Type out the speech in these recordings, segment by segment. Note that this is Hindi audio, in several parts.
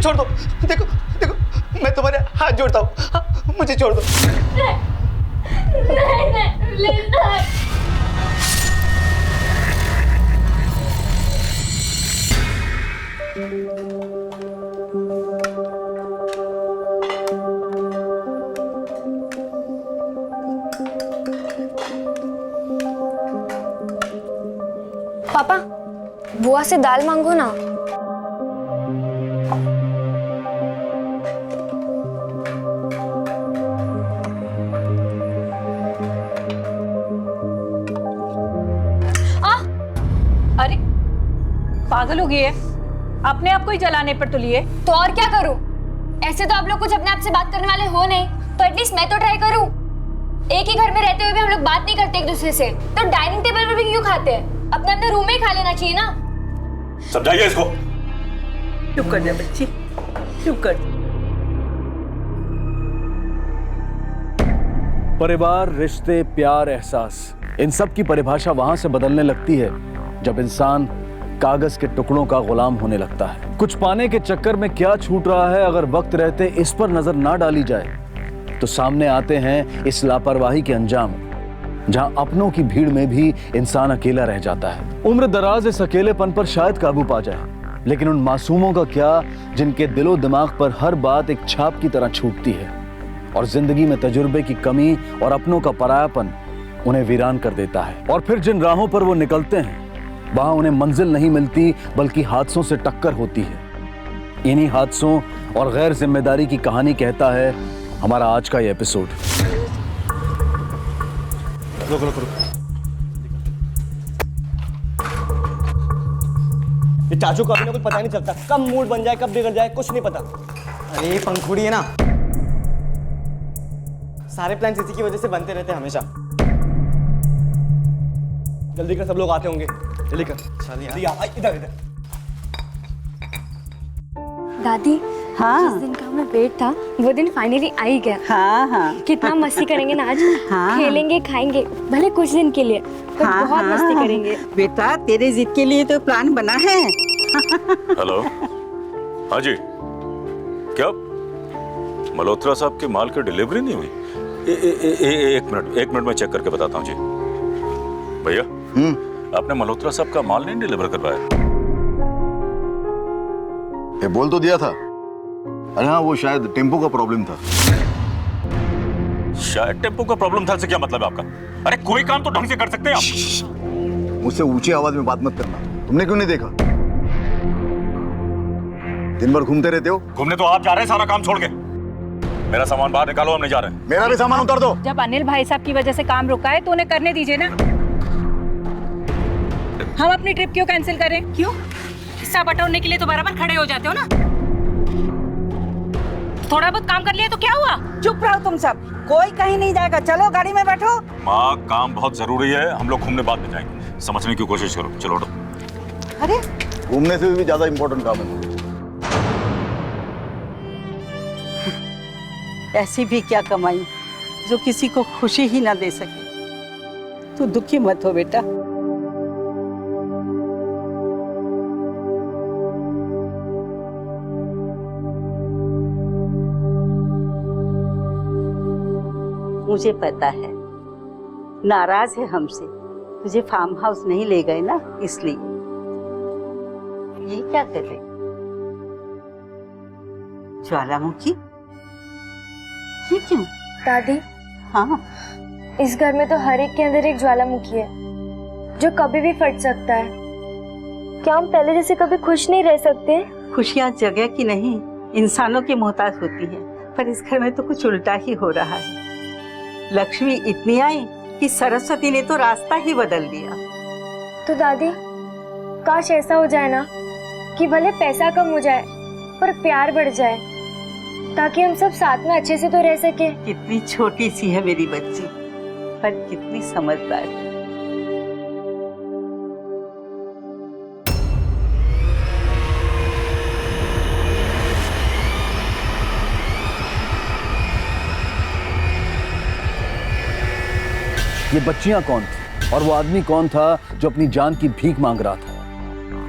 छोड़ दो। देखो देखो मैं तुम्हारे हाथ जोड़ता हूँ, मुझे छोड़ दो। नहीं प्लीज नहीं। पापा, बुआ से दाल मांगो ना। अरे पागल हो गई है, अपने आप को ही जलाने पर तुली है। तो और क्या करूं? ऐसे तो आप लोग कुछ अपने आप से बात करने वाले हो नहीं, तो एटलीस्ट मैं तो ट्राई करूं। एक ही घर में रहते हुए भी हम लोग बात नहीं करते एक दूसरे से, तो डाइनिंग टेबल पर भी क्यों खाते हैं? अपने अपने रूम में ही खा लेना चाहिए ना। समझाइए इसको। चुप कर जा बच्ची, चुप कर। परिवार, रिश्ते, प्यार, एहसास, इन सब की परिभाषा वहां से बदलने लगती है जब इंसान कागज के टुकड़ों का गुलाम होने लगता है। कुछ पाने के चक्कर में क्या छूट रहा है, अगर वक्त रहते इस पर नजर ना डाली जाए तो सामने आते हैं इस लापरवाही के अंजाम, जहां अपनों की भीड़ में भी इंसान अकेला रह जाता है। उम्र दराज इस अकेलेपन पर शायद काबू पा जाए, लेकिन उन मासूमों का क्या जिनके दिलो दिमाग पर हर बात एक छाप की तरह छूटती है और जिंदगी में तजुर्बे की कमी और अपनों का परायापन उन्हें वीरान कर देता है। और फिर जिन राहों पर वो निकलते हैं वहां उन्हें मंजिल नहीं मिलती बल्कि हादसों से टक्कर होती है। इन्हीं हादसों और गैर जिम्मेदारी की कहानी कहता है हमारा आज का ये एपिसोड। रुको रुको रुको। ये चाचू को अभी ना कुछ पता नहीं चलता, कब मूड बन जाए कब बिगड़ जाए कुछ नहीं पता। अरे पंखुड़ी है ना, सारे प्लान इसी की वजह से बनते रहते हैं हमेशा। जल्दी कर, सब लोग आते होंगे, जल्दी कर। चलिए इधर इधर। दादी, हाँ। जिस दिन का हमें वेट था वो दिन फाइनली आ ही गया। हाँ हाँ। कितना मस्ती करेंगे ना आज। हाँ। खेलेंगे, खाएंगे, भले कुछ दिन के लिए, पर हाँ, बहुत हाँ, मस्ती करेंगे। बेटा तेरे जिद के लिए तो प्लान बना है। हेलो, हाँ जी, क्या मल्होत्रा साहब के माल की डिलीवरी नहीं हुई? एक मिनट में चेक करके बताता हूँ जी। भैया, आपने मल्होत्रा साहब का माल नहीं डिलीवर करवाया? ये बोल तो दिया था। अरे हाँ, वो शायद टेम्पो का प्रॉब्लम था। शायद टेम्पो का प्रॉब्लम था से क्या मतलब है आपका? अरे कोई काम तो ढंग से कर सकते हैं आप। मुझसे ऊंची आवाज में बात मत करना। तुमने क्यों नहीं देखा? दिन भर घूमते रहते हो। घूमने तो आप जा रहे हैं सारा काम छोड़ के। मेरा सामान बाहर निकालो, हम नहीं जा रहे हैं। मेरा भी सामान उतार दो। जब अनिल भाई साहब की वजह से काम रुका है तो उन्हें करने दीजिए ना। हम अपनी ट्रिप क्यों कैंसिल करें? क्यों? हिस्सा बटोरने के लिए तो बराबर खड़े हो जाते हो ना। थोड़ा बहुत काम कर लिया तो क्या हुआ? चुप रहो तुम सब, कोई कहीं नहीं जाएगा। चलो गाड़ी में बैठो। माँ, काम बहुत जरूरी है, हम लोग घूमने बाद में जाएंगे। समझने की कोशिश करो, चलो उठो। अरे घूमने से भी ज्यादा इंपॉर्टेंट काम है। ऐसी भी क्या कमाई जो किसी को खुशी ही ना दे सके। तू दुखी मत हो बेटा। मुझे पता है नाराज है हमसे, तुझे फार्म हाउस नहीं ले गए ना, इसलिए। ये क्या कर रहे? ज्वालामुखी, ये क्यों? दादी, हाँ, इस घर में तो हर एक के अंदर एक ज्वालामुखी है जो कभी भी फट सकता है। क्या हम पहले जैसे कभी खुश नहीं रह सकते? खुशियाँ जगह की नहीं इंसानों की मोहताज होती है, पर इस घर में तो कुछ उल्टा ही हो रहा है। लक्ष्मी इतनी आई कि सरस्वती ने तो रास्ता ही बदल दिया। तो दादी, काश ऐसा हो जाए ना कि भले पैसा कम हो जाए पर प्यार बढ़ जाए, ताकि हम सब साथ में अच्छे से तो रह सके। कितनी छोटी सी है मेरी बच्ची, पर कितनी समझदार है। ये बच्चियां कौन थी और वो आदमी कौन था जो अपनी जान की भीख मांग रहा था?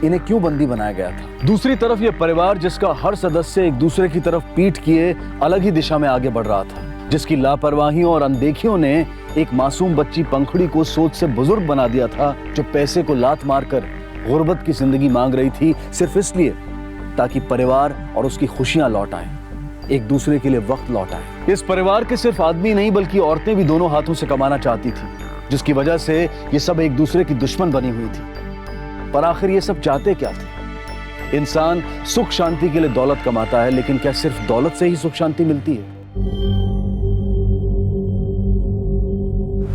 इन्हें क्यों बंदी बनाया गया था। दूसरी तरफ ये परिवार जिसका हर सदस्य एक दूसरे की तरफ पीठ किए अलग ही दिशा में आगे बढ़ रहा था, जिसकी लापरवाहियों और अनदेखियों ने एक मासूम बच्ची पंखुड़ी को सोच से बुजुर्ग बना दिया था, जो पैसे को लात मारकर गुर्बत की जिंदगी मांग रही थी सिर्फ इसलिए ताकि परिवार और उसकी खुशियां लौट आए, एक दूसरे के लिए वक्त लौट आए। इस परिवार के सिर्फ आदमी नहीं बल्कि औरतें भी दोनों हाथों से कमाना चाहती थी, जिसकी वजह से ये सब एक दूसरे की दुश्मन बनी हुई थी। पर आखिर ये सब चाहते क्या थे? इंसान सुख शांति के लिए दौलत कमाता है, लेकिन क्या सिर्फ दौलत से ही सुख शांति मिलती है?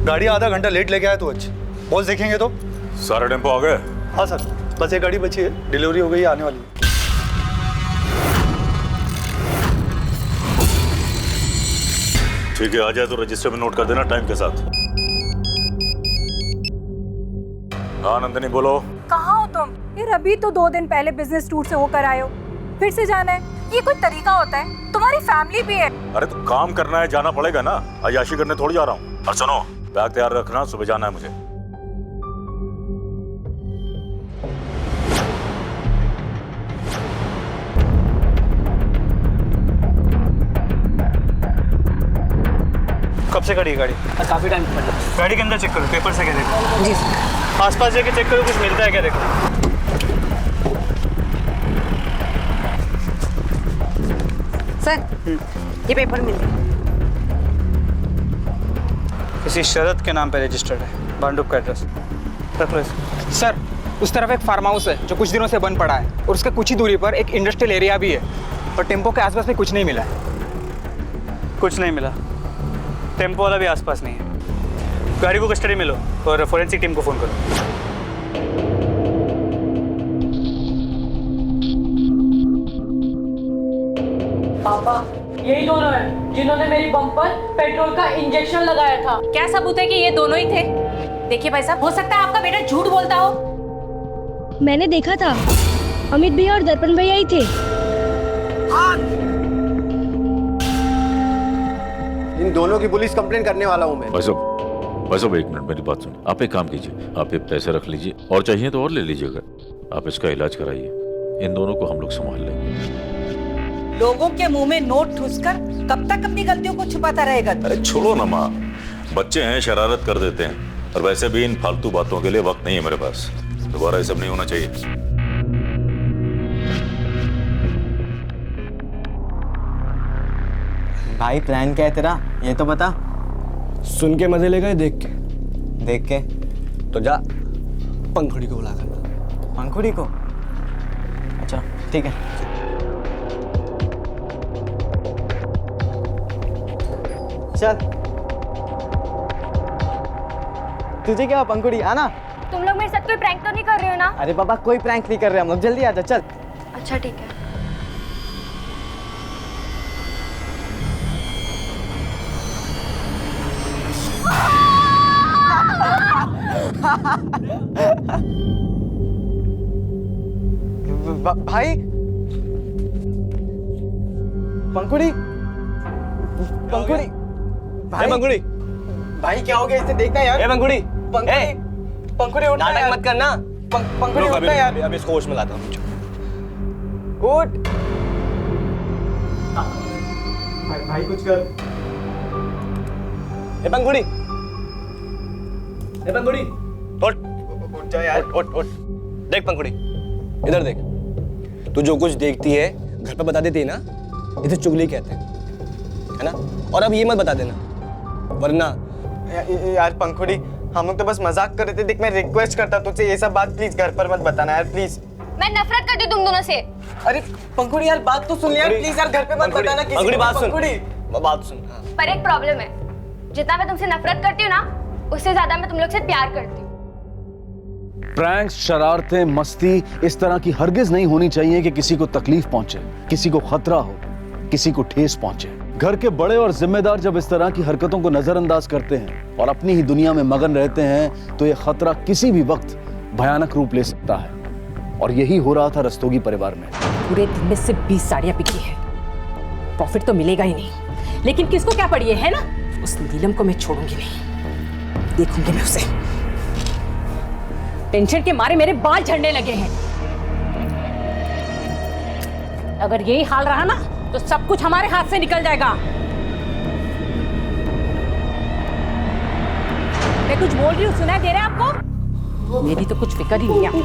गाड़ी आधा घंटा लेट लेके आया तू आज। बॉस देखेंगे तो? सारे टेम्पो आ गए? हाँ सर, बस एक गाड़ी बची है, डिलीवरी हो गई, आने वाली है। ठीक है, आ जाए तो रजिस्टर में नोट कर देना टाइम के साथ। हाँ नंदिनी बोलो। कहाँ हो तुम? यार अभी तो 2 दिन पहले बिजनेस टूर से होकर आए हो, फिर से जाना है? ये कोई तरीका होता है? तुम्हारी फैमिली भी है। अरे तो काम करना है, जाना पड़ेगा ना, अय्याशी करने थोड़ी जा रहा हूँ। और सुनो, बैग तैयार रखना, सुबह जाना है मुझे। कब से खड़ी है गाड़ी? काफी टाइम पड़ रहा। गाड़ी के अंदर चेक करो, पेपर से क्या देखो? जी सर। आसपास जाके चेक करो, कुछ मिलता है क्या देखो। सर ये पेपर मिल गया। किसी शरद के नाम पे रजिस्टर्ड है, बांडुप का एड्रेस। रख लो इसे। सर उस तरफ एक फार्म हाउस है जो कुछ दिनों से बंद पड़ा है, और उसके कुछ ही दूरी पर एक इंडस्ट्रियल एरिया भी है, और टेम्पो के आसपास में कुछ नहीं मिला है। कुछ नहीं मिला? टेम्पो वाला भी आसपास नहीं है। गाड़ी को कस्टडी में लो और फोरेंसिक टीम को फोन करो। पापा यही दोनों हैं जिन्होंने मेरी बम पर पेट्रोल का इंजेक्शन लगाया था। क्या सबूत है कि ये दोनों ही थे? देखिए भाई साहब, हो सकता है आपका बेटा झूठ बोलता हो। मैंने देखा था, अमित भैया और दर्पण भैया ही थे। इन दोनों की पुलिस कंप्लेंट करने वाला हूँ मैं। भाई साहब एक मिनट, मेरी बात सुनिए। आप एक काम कीजिए, आप ये पैसे रख लीजिए, और चाहिए तो और ले लीजिएगा। आप इसका इलाज कराइए, इन दोनों को हम लोग संभाल लेंगे। लोगों के मुंह में नोट ठूसकर कब तक अपनी गलतियों को छुपाता रहेगा? अरे छोड़ो ना माँ, बच्चे हैं, शरारत कर देते हैं, और वैसे भी इन फालतू बातों के लिए वक्त नहीं है मेरे पास। दोबारा ये सब नहीं होना चाहिए। भाई प्लान क्या है तेरा, ये तो बता। सुन के मजे लेगा, देख के? देख के तो जा पंखुड़ी को बुला कर। पंखुड़ी को? अच्छा ठीक है। चल तुझे क्या पंखुड़ी, आना। तुम लोग मेरे साथ कोई प्रैंक तो नहीं कर रहे हो ना? अरे बाबा कोई प्रैंक नहीं कर रहे हम लोग, जल्दी आजा चल। अच्छा ठीक है। भाई पंखुड़ी, पंखुड़ी, भाई पंखुड़ी, भाई क्या हो गया इसे, देखना यार। ए पंखुड़ी, पंखुड़ी उठ, नाटक मत करना। पंखुड़ी उठना यार। अभी इसको होश में लाता हूँ। उठ भाई कुछ कर। ए पंखुड़ी, ए पंखुड़ी, उठ जा यार, उठ। देख पंखुड़ी, इधर देख। तू जो कुछ देखती है घर पे बता देती है ना, इसे चुगली कहते हैं, है ना? और अब ये मत बता देना, वरना यार पंखुड़ी, हम लोग तो बस मजाक कर रहे थे। देख मैं रिक्वेस्ट करता तुझसे, ये सब बात प्लीज घर पर मत बताना यार, प्लीज। मैं नफरत करती हूँ तुम दोनों से। अरे पंखुड़ी यार बात तो सुन यार, प्लीज यार घर पे मत बताना किसी को। बात सुन, बात सुन। पर एक प्रॉब्लम है, जितना मैं तुमसे नफरत करती हूँ ना, उससे ज्यादा मैं तुम लोग से प्यार करती हूँ। प्रैंक्स, शरारतें, मस्ती इस तरह की हरगिज नहीं होनी चाहिए कि किसी को तकलीफ पहुंचे, किसी को खतरा हो, किसी को ठेस पहुंचे। घर के बड़े और जिम्मेदार जब इस तरह की हरकतों को नजरअंदाज करते हैं और अपनी ही दुनिया में मगन रहते हैं, तो यह खतरा किसी भी वक्त भयानक रूप ले सकता है। और यही हो रहा था रस्तोगी परिवार में। पूरे दिन में सिर्फ 20 साड़ियां बिकी है, प्रॉफिट तो मिलेगा ही नहीं, लेकिन किसको क्या पड़ी है ना? उस नीलम को मैं छोड़ूंगी नहीं, देखूंगी मैं उसे। टेंशन के मारे मेरे बाल झड़ने लगे हैं। अगर यही हाल रहा ना तो सब कुछ हमारे हाथ से निकल जाएगा। मैं कुछ बोल रही हूँ, सुनाई दे रहा है आपको? मेरी तो कुछ फिक्र ही नहीं है आपको।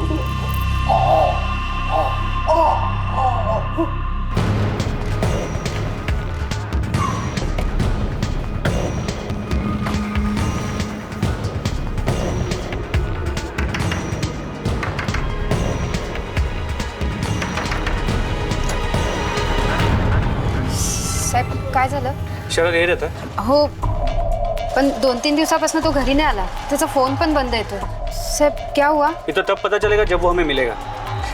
साहेब काय झालं? शरद येत होता. हो, पण 2-3 दिवसापासून तो घरी नाही आला. त्याचा फोन पण बंद येतो. साहेब क्या हुआ? ये तो तब पता चलेगा जब वो हमें मिलेगा.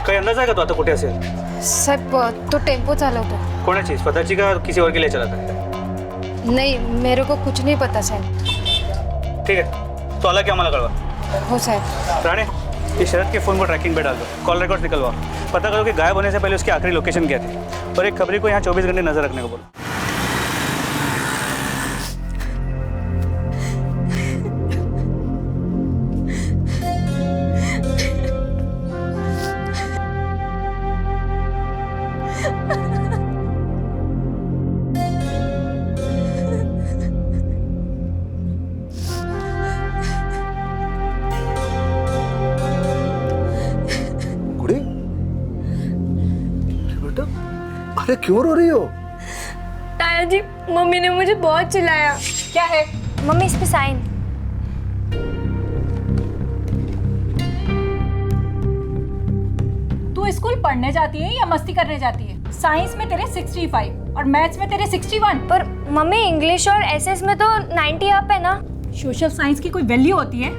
काही अंदाज आहे का तो आता कुठे असेल? साहेब तो टेम्पो चालवतो. कोणाची, स्वतःची का किसी और के लिए चलाता है? नहीं, मेरे को कुछ नहीं पता साहब. ठीक है, तो आला की आम्हाला कळवा. हो साहब. राणे, ये शरद के फोन को ट्रैकिंग पे डाल दो. कॉल रिकॉर्ड निकलवा. पता करो कि गायब होने से पहले उसकी आखिरी लोकेशन क्या थी. और एक खबरी को यहाँ 24 घंटे नजर रखने को बोलो. अरे क्यों रो रही हो? ताया जी, मम्मी ने मुझे बहुत चिल्लाया. क्या है? मम्मी इस पे साइन. तू स्कूल पढ़ने जाती है या मस्ती करने जाती है? साइंस में तेरे 65 और मैथ्स में तेरे 61. पर मम्मी इंग्लिश और एसएस में तो 90 अप है ना. सोशल साइंस की कोई वैल्यू होती है?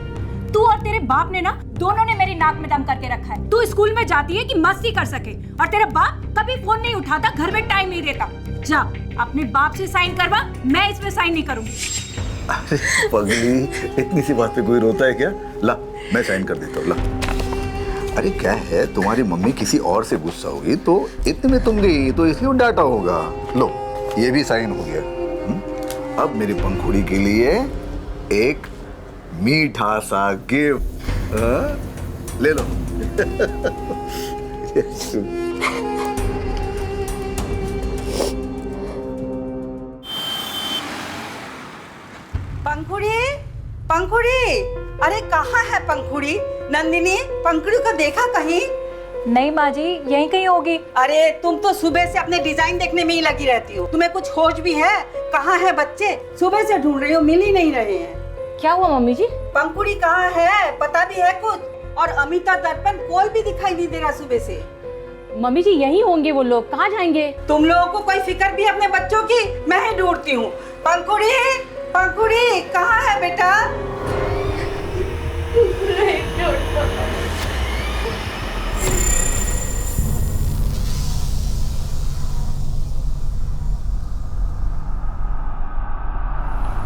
तू और तेरे बाप ने ना दोनों ने मेरी नाक में दम करके रखा है. तू स्कूल में जाती है कि मस्ती कर सके, और तेरा बाप कभी फोन नहीं उठाता, घर में टाइम नहीं देता. जा अपने बाप से साइन करवा, मैं इसमें साइन नहीं करूंगी. अरे पगली, इतनी सी बात पे कोई रोता है क्या? ला, मैं साइन कर देता हूँ. ला. अरे क्या है, तुम्हारी मम्मी किसी और से गुस्सा होगी तो इतने में तुम गई तो इसलिए डांटा होगा. लो, ये भी साइन हो गया. अब मेरी पंखुड़ी के लिए एक मीठा सा गिफ्ट. ले लो. पंखुड़ी, पंखुड़ी, अरे कहाँ है पंखुड़ी? नंदिनी, पंखुड़ी को देखा कहीं? नहीं माँ जी, यहीं कहीं होगी. अरे तुम तो सुबह से अपने डिजाइन देखने में ही लगी रहती हो. तुम्हें कुछ होश भी है? कहाँ है बच्चे? सुबह से ढूंढ रही हो, मिल ही नहीं रहे हैं. क्या हुआ मम्मी जी? पंखुड़ी कहाँ है? पता भी है कुछ? और अमिता दर्पण कोई भी दिखाई नहीं दे रहा सुबह से. मम्मी जी यही होंगे वो लोग, कहाँ जाएंगे? तुम लोगों को कोई फिक्र भी अपने बच्चों की? मैं ही ढूंढती हूँ. पंखुड़ी, पंखुड़ी कहाँ है बेटा?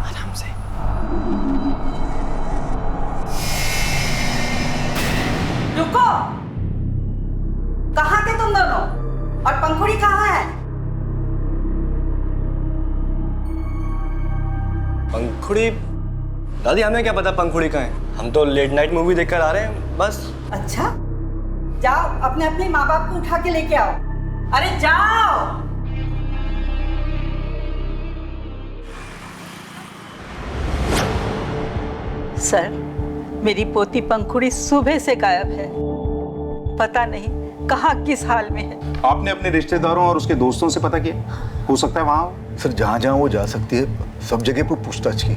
आराम से. रुको, कहाँ थे तुम दोनों? और पंखुड़ी कहाँ है? पंखुड़ी? दादी हमें क्या पता पंखुड़ी कहाँ है. हम तो लेट नाइट मूवी देखकर आ रहे हैं बस. अच्छा, जाओ अपने अपने माँ बाप को उठा के लेके आओ. अरे जाओ. सर, मेरी पोती पंखुड़ी सुबह से गायब है. पता नहीं कहाँ किस हाल में है. आपने अपने रिश्तेदारों और उसके दोस्तों से पता किया? हो सकता है वहाँ. सर, जहाँ जहाँ वो जा सकती है सब जगह पर पूछताछ की.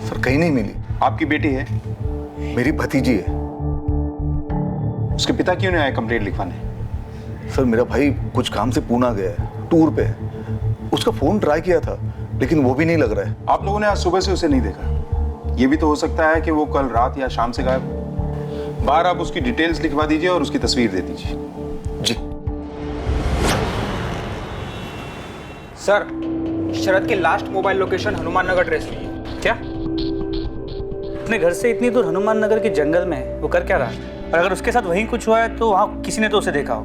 सर, कहीं नहीं मिली. आपकी बेटी है? मेरी भतीजी है. उसके पिता क्यों नहीं आए कंप्लेंट लिखवाने? सर, मेरा भाई कुछ काम से पूना गया है, टूर पे है. उसका फोन ट्राई किया था लेकिन वो भी नहीं लग रहा है. आप लोगों ने आज सुबह से उसे नहीं देखा? ये भी तो हो सकता है कि वो कल रात या शाम से गायब. बाहर आप उसकी डिटेल्स लिखवा दीजिए और उसकी तस्वीर दे दीजिए. जी सर, शरद की last mobile location Hanuman Nagar trace हुई है. क्या? अपने घर से इतनी दूर हनुमान नगर के जंगल में वो कर क्या रहा? और अगर उसके साथ वहीं कुछ हुआ है तो वहाँ किसी ने तो उसे देखा हो.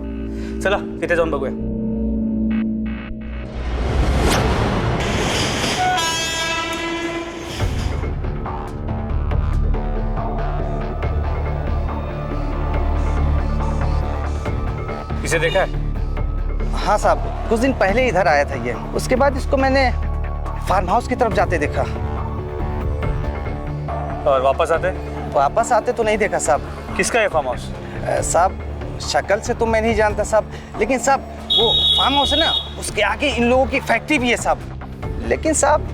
चला तिथे जाऊन बघूया. इसे देखा है? हाँ साहब, कुछ दिन पहले इधर आया था ये। उसके बाद इसको मैंने फार्म हाउस की तरफ जाते देखा। और वापस आते तो नहीं देखा साहब। किसका है फार्म हाउस? साहब शक्ल से तो मैं नहीं जानता साहब, लेकिन साहब वो फार्म हाउस है ना, उसके आगे इन लोगों की फैक्ट्री भी है साहब। लेकिन साहब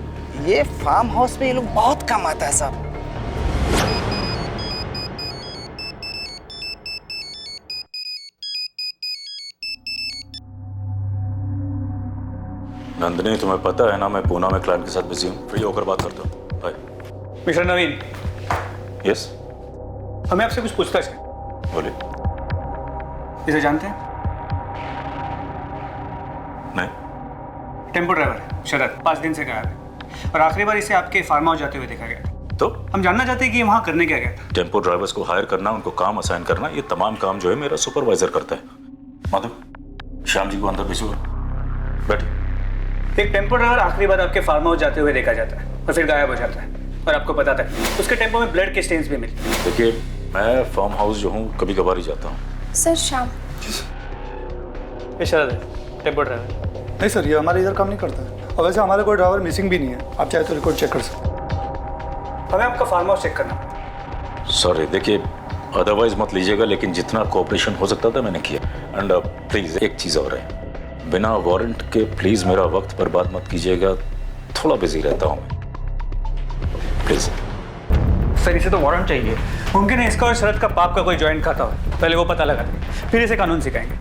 ये फार्म हाउस पे ये लोग बहुत कम आता है साहब। नंदिनी, तुम्हें पता है ना मैं पूना में क्लाइंट के साथ बिजी हूँ। फ्री होकर बात करता हूँ। बाय। मिस्टर नवीन। यस। हमें आपसे कुछ पूछताछ है। बोलिए। इसे जानते हैं? नहीं। टेम्पो ड्राइवर है शरद, 5 दिन से गायब है और आखिरी बार इसे आपके फार्म हाउस जाते हुए देखा गया था। तो हम जानना चाहते हैं कि वहाँ करने क्या गया था। टेम्पो ड्राइवर्स को हायर करना, उनको काम असाइन करना, ये तमाम काम जो है मेरा सुपरवाइजर करता है। माधव, श्याम जी को अंदर भेजो। बैठिए। एक टेम्पो ड्राइवर आखिरी बार आपके फार्म हाउस जाते हुए देखा जाता है और फिर गायब हो जाता है और आपको पता तक उसके टेम्पो में ब्लड के स्टेन्स भी मिले। देखिए, मैं फार्म हाउस जो हूँ कभी कभार ही जाता हूँ। सर शाम। ये शरद है, टेम्पो ड्राइवर। नहीं सर, ये हमारे इधर काम नहीं करता है और वैसे हमारा कोई ड्राइवर मिसिंग भी नहीं है। आप चाहे तो रिकॉर्ड चेक कर सकते हैं। हमें आपका फार्म हाउस चेक करना। सॉरी, देखिए अदरवाइज मत लीजिएगा, लेकिन जितना कोऑपरेशन हो सकता था मैंने किया। एंड प्लीज एक चीज़ और है, बिना वारंट के प्लीज मेरा वक्त बर्बाद मत कीजिएगा। थोड़ा बिजी रहता हूँ प्लीज। सर इसे तो वारंट चाहिए। मुमकिन है इसका और शरद का पाप का कोई जॉइंट खाता हो। पहले वो पता लगा दें, फिर इसे कानून सिखाएंगे।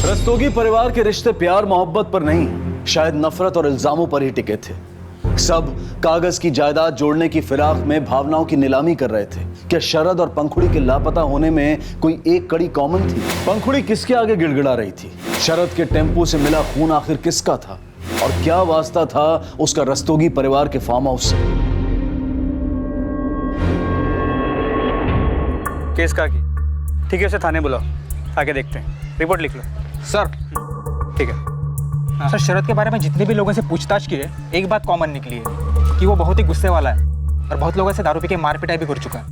रस्तोगी परिवार के रिश्ते प्यार मोहब्बत पर नहीं, शायद नफरत और इल्जामों पर ही टिके थे। सब कागज की जायदाद जोड़ने की फिराक में भावनाओं की नीलामी कर रहे थे। क्या शरद और पंखुड़ी के लापता होने में कोई एक कड़ी कॉमन थी? पंखुड़ी किसके आगे गिड़गिड़ा रही थी? शरद के टेम्पो से मिला खून आखिर किसका था? और क्या वास्ता था उसका रस्तोगी परिवार के फार्म हाउस से? केस का की ठीक है, उसे थाने बुलाओ, आके देखते हैं। रिपोर्ट लिख लो। सर ठीक है। सर शरद के बारे में जितने भी लोगों से पूछताछ की है, एक बात कॉमन निकली है कि वो बहुत ही गुस्से वाला है और बहुत लोगों से दारू पी के मार पिटाई भी कर चुका है।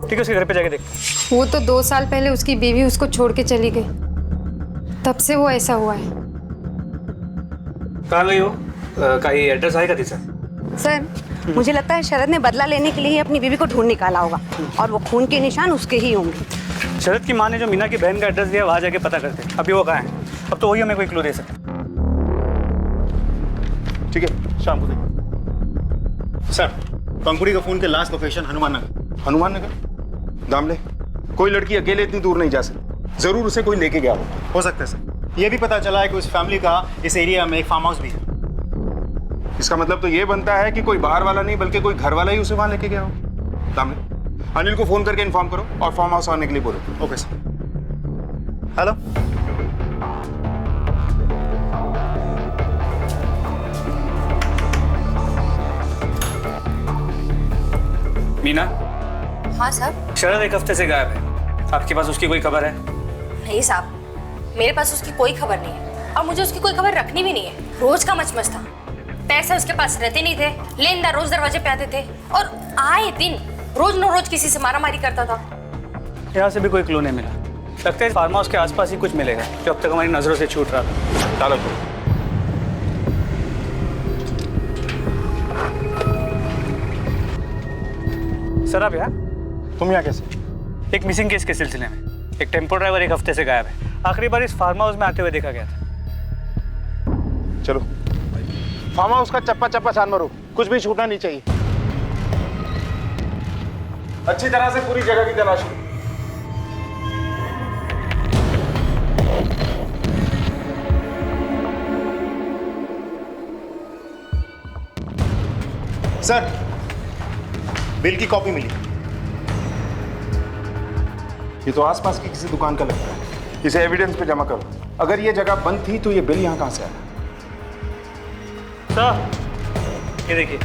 ठीक है, उसके घर पे जाके देखते हैं। वो तो 2 साल पहले उसकी बीवी उसको छोड़ के चली गई, तब से वो ऐसा हुआ है। कहाँ गई हो? कहीं एड्रेस आएगा थी सर? सर मुझे लगता है शरद ने बदला लेने के लिए ही अपनी बीवी को ढूंढ निकाला होगा और वो खून के निशान उसके ही होंगे। शरद की माँ ने जो मीना की बहन का एड्रेस दिया, वहाँ जाके पता करते हैं। अभी वो कहाँ है? अब तो वही हमें कोई क्लू दे सकते। ठीक है, शाम को देखो। सर, पंखुड़ी का फोन के लास्ट लोकेशन हनुमान नगर। हनुमान नगर? दामले, कोई लड़की अकेले इतनी दूर नहीं जा सकती, जरूर उसे कोई लेके गया हो सकता है सर। ये भी पता चला है कि उस फैमिली का इस एरिया में एक फार्म हाउस भी है। इसका मतलब तो ये बनता है कि कोई बाहर वाला नहीं बल्कि कोई घर वाला ही उसे वहां लेके गया हो। दामले, अनिल को फोन करके इन्फॉर्म करो और फार्म हाउस आने के लिए बोलो। Okay sir. हेलो, मीना। हाँ साहब। शरद 1 हफ्ते से गायब है, आपके पास उसकी कोई खबर है? नहीं साहब, मेरे पास उसकी कोई खबर नहीं है और मुझे उसकी कोई खबर रखनी भी नहीं है। रोज का मचमच था, पैसे उसके पास रहते नहीं थे, लेनदार रोज दरवाजे पे आते थे और आए दिन रोज न रोज किसी से मारामारी करता था। यहाँ से भी कोई क्लू नहीं मिला। लगता है फार्म हाउस के आसपास ही कुछ मिलेगा जो अब तक हमारी नजरों से छूट रहा था। चलो सर, आप यहाँ? तुम यहाँ कैसे? एक मिसिंग केस के सिलसिले में एक टेम्पो ड्राइवर 1 हफ्ते से गायब है। आखिरी बार इस फार्म हाउस में आते हुए देखा गया था। चलो, फार्म हाउस का चप्पा चप्पा छान मारो, कुछ भी छूटना नहीं चाहिए। अच्छी तरह से पूरी जगह की तलाश करो। सर, बिल की कॉपी मिली। ये तो आसपास की किसी दुकान का लगता है। इसे एविडेंस पे जमा करो। अगर ये जगह बंद थी तो ये बिल यहाँ कहाँ से आया? सर, ये देखिए।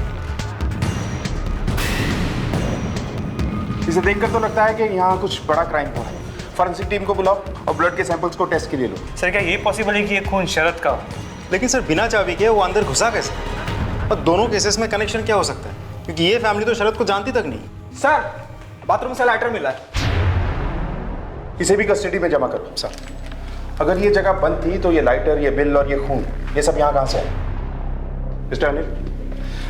इसे देखकर तो लगता है कि यहाँ कुछ बड़ा क्राइम हुआ है। फॉरेंसिक टीम को बुलाओ और ब्लड के सैंपल्स को टेस्ट के लिए लो। सर, क्या ये पॉसिबल है कि ये खून शरद का हो? लेकिन सर बिना चाबी के वो अंदर घुसा कैसे? और दोनों केसेस में कनेक्शन क्या हो सकता है? क्योंकि ये फैमिली तो शरद को जानती तक नहीं। सर, बाथरूम से लाइटर मिला है। इसे भी कस्टडी में जमा करो सर। अगर ये जगह बंद थी तो ये लाइटर, ये बिल और ये खून, ये सब यहाँ कहाँ से आए? मिस्टर अनिल,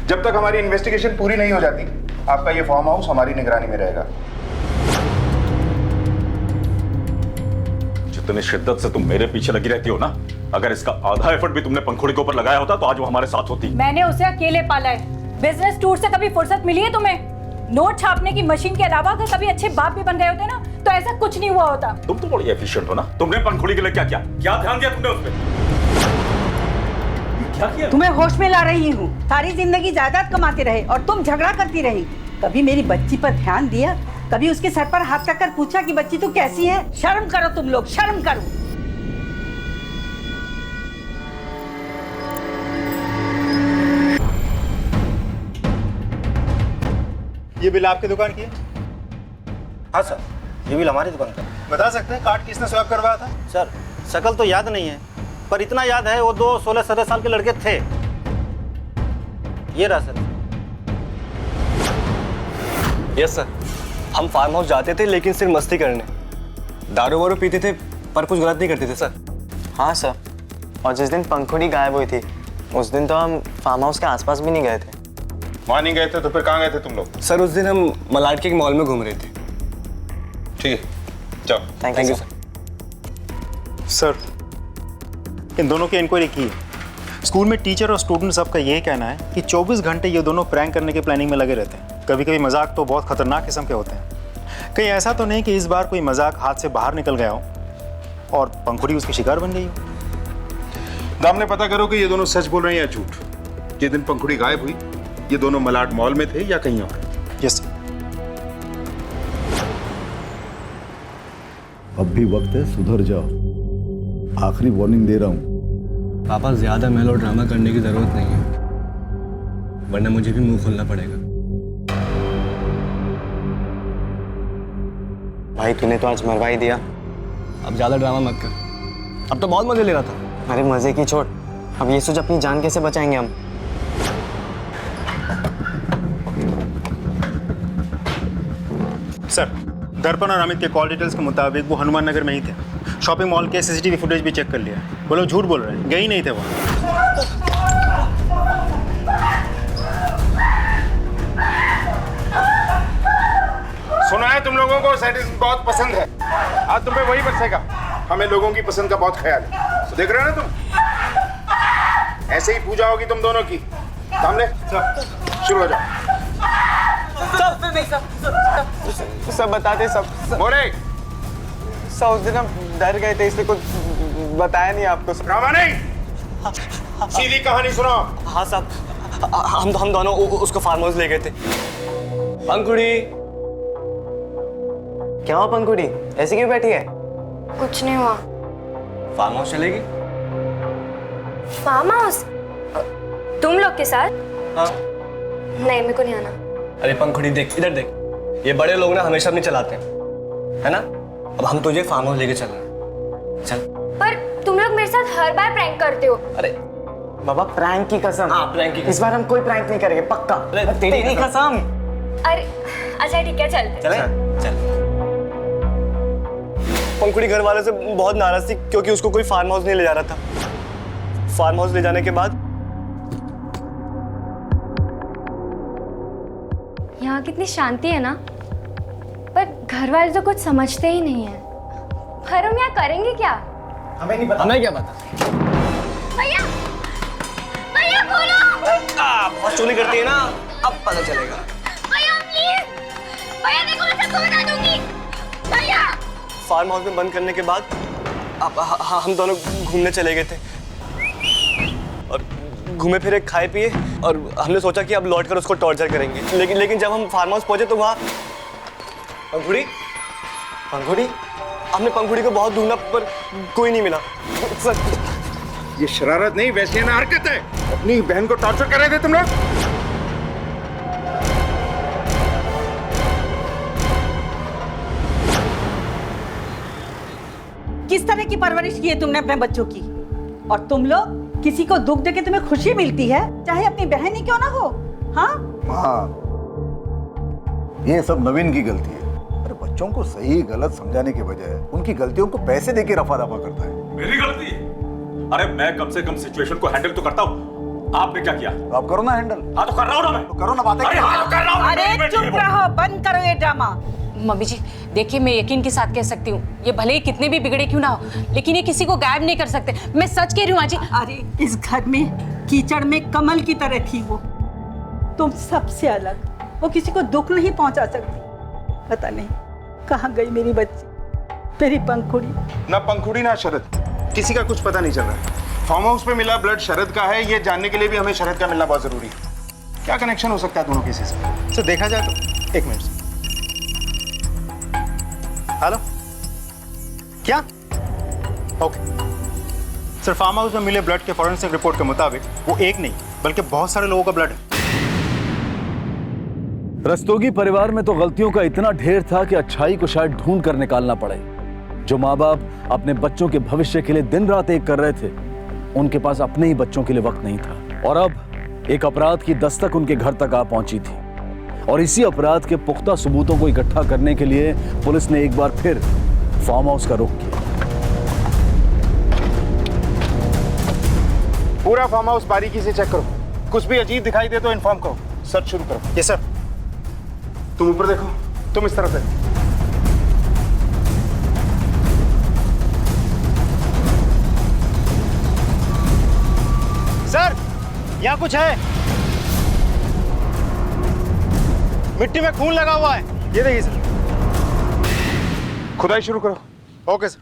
जब तक हमारी इन्वेस्टिगेशन पूरी नहीं हो जाती, आपका ये फार्म हाउस हमारी निगरानी में रहेगा। जितनी शिद्दत से तुम मेरे पीछे लगी रहती हो ना, अगर इसका आधा एफर्ट भी तुमने पंखुड़ी के ऊपर लगाया होता तो आज वो हमारे साथ होती। मैंने उसे अकेले पाला है। बिजनेस टूर से कभी फुर्सत मिली है तुम्हें? नोट छापने की मशीन के अलावा अगर कभी अच्छे बाप भी बन गए होते ना तो ऐसा कुछ नहीं हुआ होता। तुम तो बड़ी एफिशिएंट हो ना। तुमने पंखुड़ी के लिए क्या किया? क्या ध्यान दिया तुमने उस पर? क्या किया? तुम्हें होश में ला रही हूँ। सारी जिंदगी जायदाद कमाते रहे और तुम झगड़ा करती रही। कभी मेरी बच्ची पर ध्यान दिया? कभी उसके सर पर हाथ रखकर पूछा कि बच्ची तू कैसी है? शर्म करो तुम लोग, शर्म करो। ये बिल आपकी दुकान की है? हाँ सर, ये बिल हमारी दुकान का। बता सकते हैं कार्ड किसने स्वैप करवाया था? सर शकल तो याद नहीं है, पर इतना याद है वो 2 16-17 साल के लड़के थे। ये रहा सर। यस सर, हम फार्म हाउस जाते थे लेकिन सिर्फ मस्ती करने। दारू वारू पीते थे पर कुछ गलत नहीं करते थे सर। हाँ सर, और जिस दिन पंखुड़ी गायब हुई थी उस दिन तो हम फार्म हाउस के आसपास भी नहीं गए थे। वहाँ नहीं गए थे तो फिर कहाँ गए थे तुम लोग? सर उस दिन हम मलाड के एक मॉल में घूम रहे थे। ठीक है, जाओ। Thank you sir. सर, इन दोनों की इंक्वायरी की। स्कूल में टीचर और स्टूडेंट सबका यही कहना है कि 24 घंटे ये दोनों प्रैंक करने के प्लानिंग में लगे रहते हैं। कभी कभी मजाक तो बहुत खतरनाक किस्म के होते हैं। कहीं ऐसा तो नहीं कि इस बार कोई मजाक हाथ से बाहर निकल गया हो और पंखुड़ी उसकी शिकार बन गई हो। दामने पता करो कि ये दोनों सच बोल रहे हैं या झूठ। जिस दिन पंखुड़ी गायब हुई ये दोनों मलाड मॉल में थे या कहीं और? Yes sir. अब भी वक्त है, सुधर जाओ। आखिरी वार्निंग दे रहा हूं। पापा ज्यादा मेलो ड्रामा करने की जरूरत नहीं है, वरना मुझे भी मुंह खोलना पड़ेगा। भाई तूने तो आज मरवा ही दिया। अब ज्यादा ड्रामा मत कर, अब तो बहुत मजे ले रहा था। अरे मजे की छोड़, अब ये सोच अपनी जान कैसे बचाएंगे हम। सर, दर्पण और अमित के कॉल डिटेल्स के मुताबिक वो हनुमान नगर में ही थे। शॉपिंग मॉल के सीसीटीवी फुटेज भी चेक कर लिया। वो लोग झूठ बोल रहे हैं, गए ही नहीं थे वहाँ। सुना है तुम लोगों को सैडिज्म बहुत पसंद है। आज तुम पे वही बरसेगा। हमें लोगों की पसंद का बहुत ख्याल है। तो देख रहे हो ना तुम, ऐसे ही पूजा होगी तुम दोनों की। सामने शुरू हो जाओ। सब बताते सब। बोले सब उस दिन हम डर गए थे इसलिए कुछ बताया नहीं आपको। ड्रामा नहीं, सीधी कहानी सुनो। हाँ साहब, हम दोनों उसको फार्म हाउस ले गए थे। पंखुड़ी, क्या हुआ पंखुड़ी, ऐसी क्यों बैठी है? कुछ नहीं हुआ। फार्म हाउस चलेगी? Farm house? तुम लोग के साथ? हाँ। नहीं, मेरे को नहीं आना। अरे पंखुड़ी देख, इधर देख, ये बड़े लोग ना हमेशा अपनी चलाते हैं, है ना? अब हम तुझे फार्म हाउस लेके चल रहे हैं, चल। पर तुम लोग मेरे साथ हर बार प्रैंक करते हो। अरे बाबा प्रैंक की कसम। हाँ प्रैंक की कसम। इस बार हम कोई प्रैंक नहीं करेंगे, पक्का। अरे तेरी नहीं कसम। अरे अच्छा ठीक है, चलते। चले? चल। पंखुड़ी घर वाले से बहुत नाराज थी क्योंकि उसको कोई फार्म हाउस नहीं ले जा रहा था। फार्म हाउस ले जाने के बाद यहाँ कितनी शांति है ना, पर घर वाले तो कुछ समझते ही नहीं है। पर हम यहाँ करेंगे क्या? हमें नहीं पता। हमें क्या पता? भैया, भैया बोलो। बहुत चोरी करती है ना, अब पता चलेगा। भैया प्लीज, भैया देखो मैं सबको बता दूंगी। भैया। फार्म हाउस में बंद करने के बाद अब हम दोनों घूमने चले गए थे और घूमे फिरे, खाए पिए, और हमने सोचा कि अब लौट कर उसको टॉर्चर करेंगे। लेकिन जब हम फार्म हाउस पहुंचे तो वहाँ पंखुड़ी हमने पंखुड़ी को बहुत ढूंढा पर कोई नहीं मिला। ये शरारत नहीं, वैश्याना हरकत है। अपनी बहन को टॉर्चर कर रहे थे तुम लोग। किस तरह की परवरिश की है तुमने अपने बच्चों की? और तुम लोग किसी को दुख देके तुम्हें खुशी मिलती है, चाहे अपनी बहन ही क्यों ना हो। हाँ हाँ, ये सब नवीन की गलती है। अरे बच्चों को सही गलत समझाने के बजाय उनकी गलतियों को पैसे देके रफा दफा करता है। मेरी गलती है? अरे मैं कम से कम सिचुएशन को हैंडल तो करता हूँ। आपने क्या किया? तो आप करो ना हैंडल। हाँ तो कर रहा हूँ ना मैं। तो करो ना बातें। अरे हाँ तो कर रहा हूँ। अरे चुप रहो, बंद करो ये ड्रामा। मम्मी जी देखिए, मैं यकीन के साथ कह सकती हूँ, ये भले ही कितने भी बिगड़े क्यों ना हो, लेकिन ये किसी को गायब नहीं कर सकते। मैं सच कह रही हूँ आजी। अरे इस घर में कीचड़ में कमल की तरह थी वो, तुम सबसे अलग। वो किसी को दुख नहीं पहुंचा सकती। पता नहीं कहाँ गई मेरी बच्ची, मेरी पंखुड़ी। ना पंखुड़ी ना शरद, किसी का कुछ पता नहीं चल रहा है। फार्म हाउस पे मिला ब्लड शरद का है, ये जानने के लिए भी हमें शरद का मिलना बहुत जरूरी है। क्या कनेक्शन हो सकता है दोनों केसेस में? सर देखा जाए तो एक मिनट। हेलो, क्या? ओके सर, फार्म हाउस में मिले ब्लड के फॉरेंसिक रिपोर्ट के मुताबिक वो एक नहीं बल्कि बहुत सारे लोगों का ब्लड है। रस्तोगी परिवार में तो गलतियों का इतना ढेर था कि अच्छाई को शायद ढूंढ कर निकालना पड़े। जो माँ बाप अपने बच्चों के भविष्य के लिए दिन रात एक कर रहे थे, उनके पास अपने ही बच्चों के लिए वक्त नहीं था। और अब एक अपराध की दस्तक उनके घर तक आ पहुंची थी, और इसी अपराध के पुख्ता सबूतों को इकट्ठा करने के लिए पुलिस ने एक बार फिर फार्म हाउस का रुख किया। पूरा फार्म हाउस बारीकी से चेक करो, कुछ भी अजीब दिखाई दे तो इन्फॉर्म करो। सर्च शुरू करो। Yes sir. तुम ऊपर देखो, तुम इस तरफ देखो। सर यहाँ कुछ है, मिट्टी में खून लगा हुआ है। ये देखिए सर। खुदाई शुरू करो। Okay sir.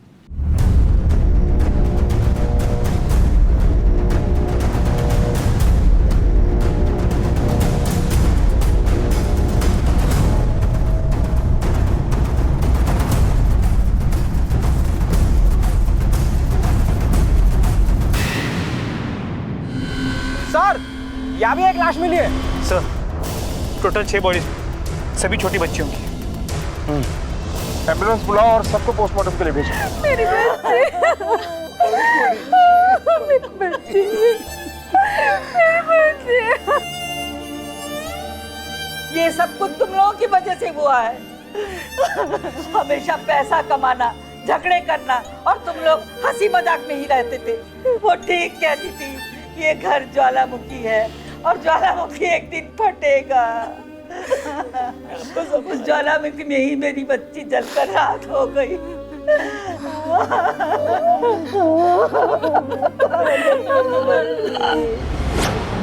सर यहाँ भी एक लाश मिली है। सर टोटल 6 बॉडीज, सभी छोटी बच्चियों की। एम्बुलेंस बुलाओ और सबको पोस्टमार्टम के लिए भेजो। मेरी बच्ची, मेरी बच्ची। ये सब कुछ तुम लोगों की वजह से हुआ है। हमेशा पैसा कमाना, झगड़े करना, और तुम लोग हंसी मजाक में ही रहते थे। वो ठीक कहती थी, ये घर ज्वालामुखी है और ज्वालामुखी एक दिन फटेगा। उस ज्वालामुखी में ही मेरी बच्ची जलकर राख हो गई।